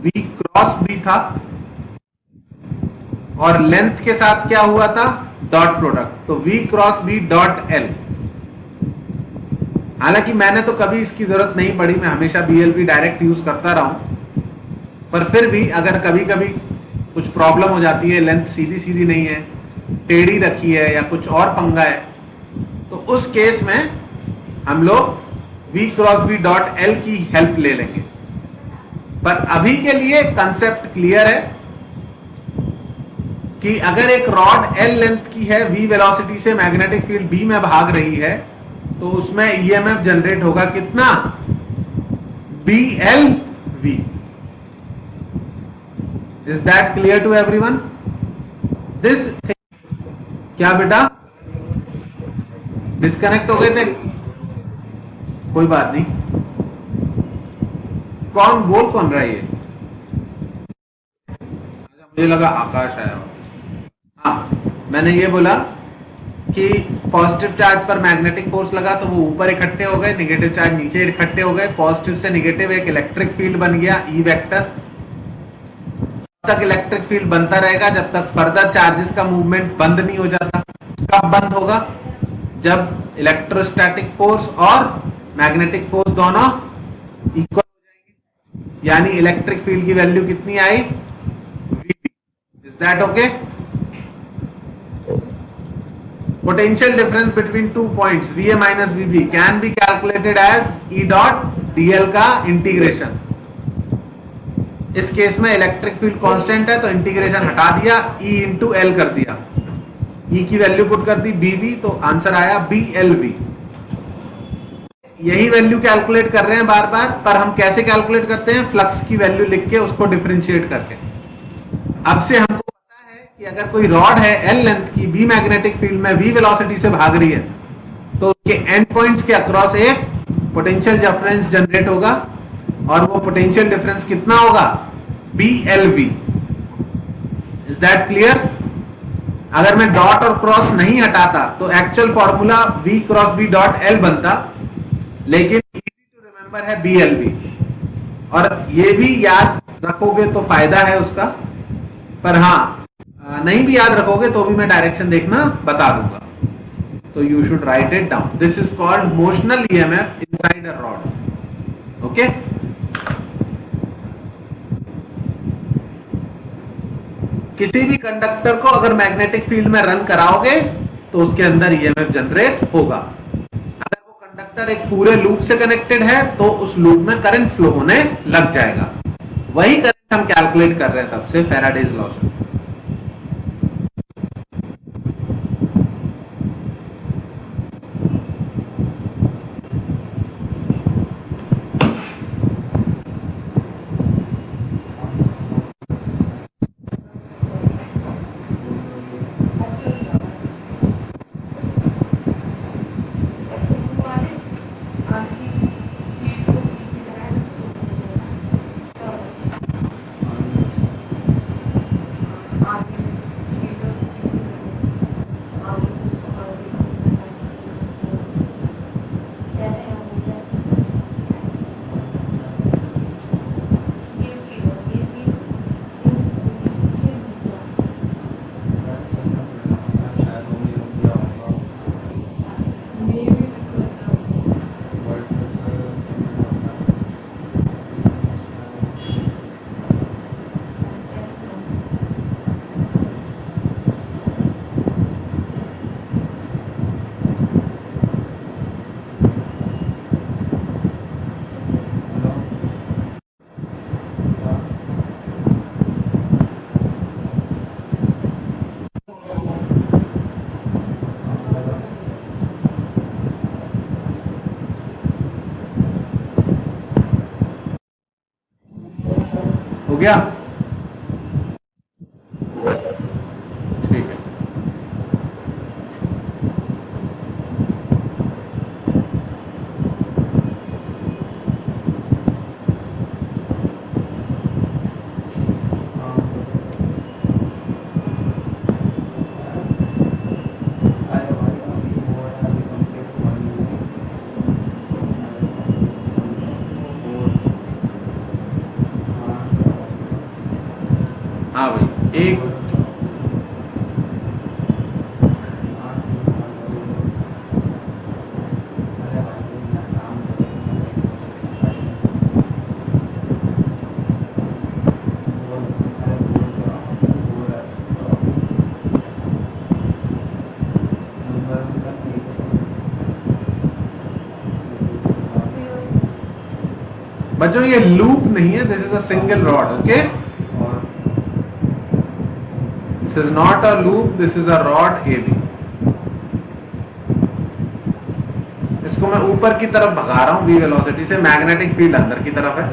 वी क्रॉस बी था, और लेंथ के साथ क्या हुआ था, डॉट प्रोडक्ट, तो V cross B dot L. हालांकि मैंने तो कभी इसकी जरूरत नहीं पड़ी, मैं हमेशा बीएलवी डायरेक्ट यूज करता रहा हूं, पर फिर भी अगर कभी कभी कुछ प्रॉब्लम हो जाती है, लेंथ सीधी सीधी नहीं है, टेढ़ी रखी है या कुछ और पंगा है, तो उस केस में हम लोग V cross B dot L की हेल्प ले लेंगे। पर अभी के लिए कंसेप्ट क्लियर है कि अगर एक रॉड एल लेंथ की है, वी वेलोसिटी से मैग्नेटिक फील्ड बी में भाग रही है, तो उसमें ईएमएफ जनरेट होगा कितना, B L V. Is that clear to everyone? This क्या बेटा डिस्कनेक्ट हो गए थे? कोई बात नहीं। कौन बोल कौन रहा है ये? मुझे लगा आकाश आया। हाँ, मैंने ये बोला कि पॉजिटिव चार्ज पर मैग्नेटिक फोर्स लगा तो वो ऊपर इकट्ठे हो गए, नेगेटिव चार्ज नीचे इकट्ठे हो गए, पॉजिटिव से नेगेटिव एक इलेक्ट्रिक फील्ड बन गया ई वेक्टर। तक इलेक्ट्रिक फील्ड बनता रहेगा जब तक फर्दर चार्जेस का मूवमेंट बंद नहीं हो जाता। कब बंद होगा, जब इलेक्ट्रोस्टैटिक फोर्स और मैग्नेटिक फोर्स दोनों इक्वल हो जाएंगे, यानी इलेक्ट्रिक फील्ड की वैल्यू कितनी आई, VB. Is that okay? Potential difference between 2 points VA minus VB can be calculated as E dot dl का इंटीग्रेशन। इस केस में इलेक्ट्रिक फील्ड कांस्टेंट है तो इंटीग्रेशन हटा दिया, E इंटू एल कर दिया, E की वैल्यू पुट कर दी BV, तो आंसर आया BLV। यही वैल्यू कैलकुलेट कर रहे हैं बार बार, पर हम कैसे कैलकुलेट करते हैं, फ्लक्स की वैल्यू लिख के उसको डिफरेंशिएट करके। अब से हमको कि अगर कोई रॉड है एल लेंथ की, बी मैग्नेटिक फील्ड में वी वेलोसिटी से भाग रही है, तो उसके एंड पॉइंट्स के अक्रॉस एक पोटेंशियल डिफरेंस जनरेट होगा, और वो पोटेंशियल डिफरेंस कितना होगा, BLV। Is that clear? अगर मैं डॉट और क्रॉस नहीं हटाता तो actual formula V cross B dot L बनता, लेकिन इजी टू रिमेंबर है BLV। और ये भी याद रखोगे तो फायदा है उसका, पर हाँ नहीं भी याद रखोगे तो भी मैं डायरेक्शन देखना बता दूंगा, तो you should write it down. This is called motional EMF inside a rod. Okay, किसी भी कंडक्टर को अगर मैग्नेटिक फील्ड में रन कराओगे तो उसके अंदर ईएमएफ जनरेट होगा। अगर वो कंडक्टर एक पूरे लूप से कनेक्टेड है तो उस लूप में करंट फ्लो होने लग जाएगा। वही करंट हम कैलकुलेट कर रहे हैं तब से फैराडेज लॉ से। हो गया? ठीक है। हाँ भाई, एक बच्चों ये लूप नहीं है, this is a single rod. Okay, this is not a loop, this is a rod A B. इसको मैं ऊपर की तरफ भगा रहा हूं v वेलोसिटी से, मैग्नेटिक फील्ड अंदर की तरफ है।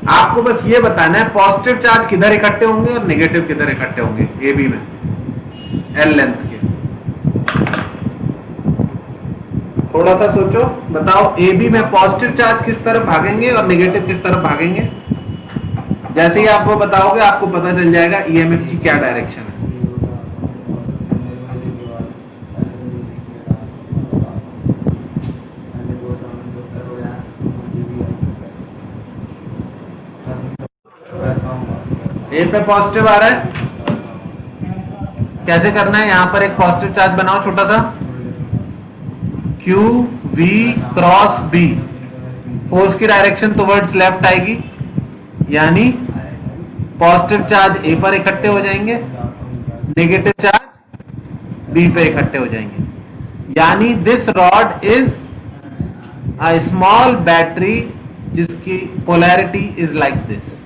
आपको बस ये बताना है पॉजिटिव चार्ज किधर इकट्ठे होंगे और नेगेटिव किधर इकट्ठे होंगे ए बी में, एल लेंथ के। थोड़ा सा सोचो, बताओ ए बी में पॉजिटिव चार्ज किस तरफ भागेंगे और नेगेटिव किस तरफ भागेंगे। जैसे ही आप वो बताओगे आपको पता चल जाएगा ईएमएफ की क्या डायरेक्शन है। ए पे पॉजिटिव आ रहा है, कैसे करना है? यहां पर एक पॉजिटिव चार्ज बनाओ छोटा सा, Q V cross B. Force की डायरेक्शन टुवर्ड्स लेफ्ट आएगी, यानी पॉजिटिव चार्ज ए पर इकट्ठे हो जाएंगे, नेगेटिव चार्ज बी पे इकट्ठे हो जाएंगे। यानी this rod is a small battery जिसकी पोलैरिटी इज लाइक दिस।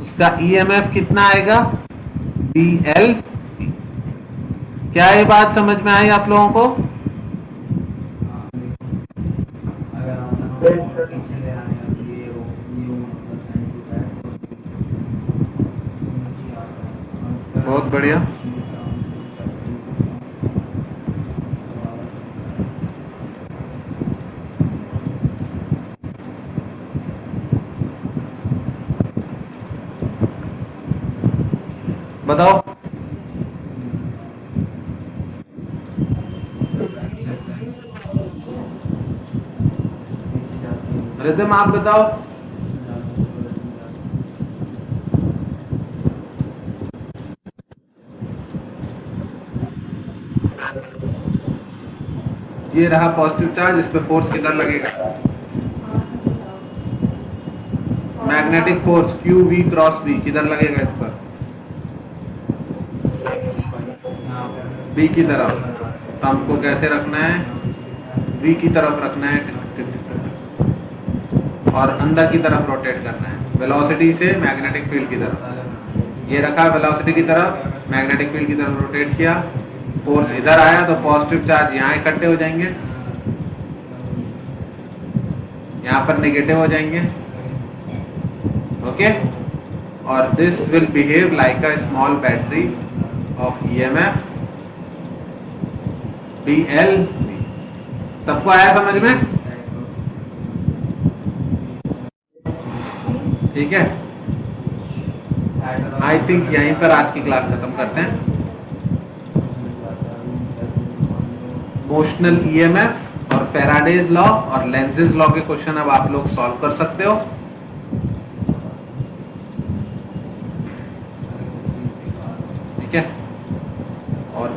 उसका ईएमएफ कितना आएगा? BL। क्या ये बात समझ में आई आप लोगों को? बहुत बढ़िया। बताओ, रिदम आप बताओ। ये रहा पॉजिटिव चार्ज, इस पे फोर्स कितना लगेगा? Magnetic force Q V cross B किधर लगेगा इस पर, बी की तरफ। तो हमको कैसे रखना है, बी की तरफ रखना है और अंदर की तरफ रोटेट करना है वेलोसिटी से मैग्नेटिक फील्ड की तरफ। ये रखा वेलोसिटी की तरफ, मैग्नेटिक फील्ड की तरफ रोटेट किया, फोर्स इधर आया तो पॉजिटिव चार्ज यहाँ इकट्ठे हो जाएंगे, यहाँ पर नेगेटिव हो जाएंगे। ओके, और this will behave like a small battery of EMF B L. सबको आया समझ में? ठीक है, आई थिंक यहीं पर आज की क्लास खत्म करते हैं। मोशनल ईएमएफ और फैराडेज लॉ और लेंजेस लॉ के क्वेश्चन अब आप लोग सॉल्व कर सकते हो। ठीक है, और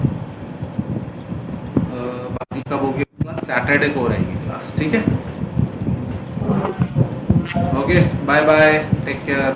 बाकी कब होगी क्लास, सैटरडे को रहेगी क्लास। ठीक है, okay, bye bye, take care.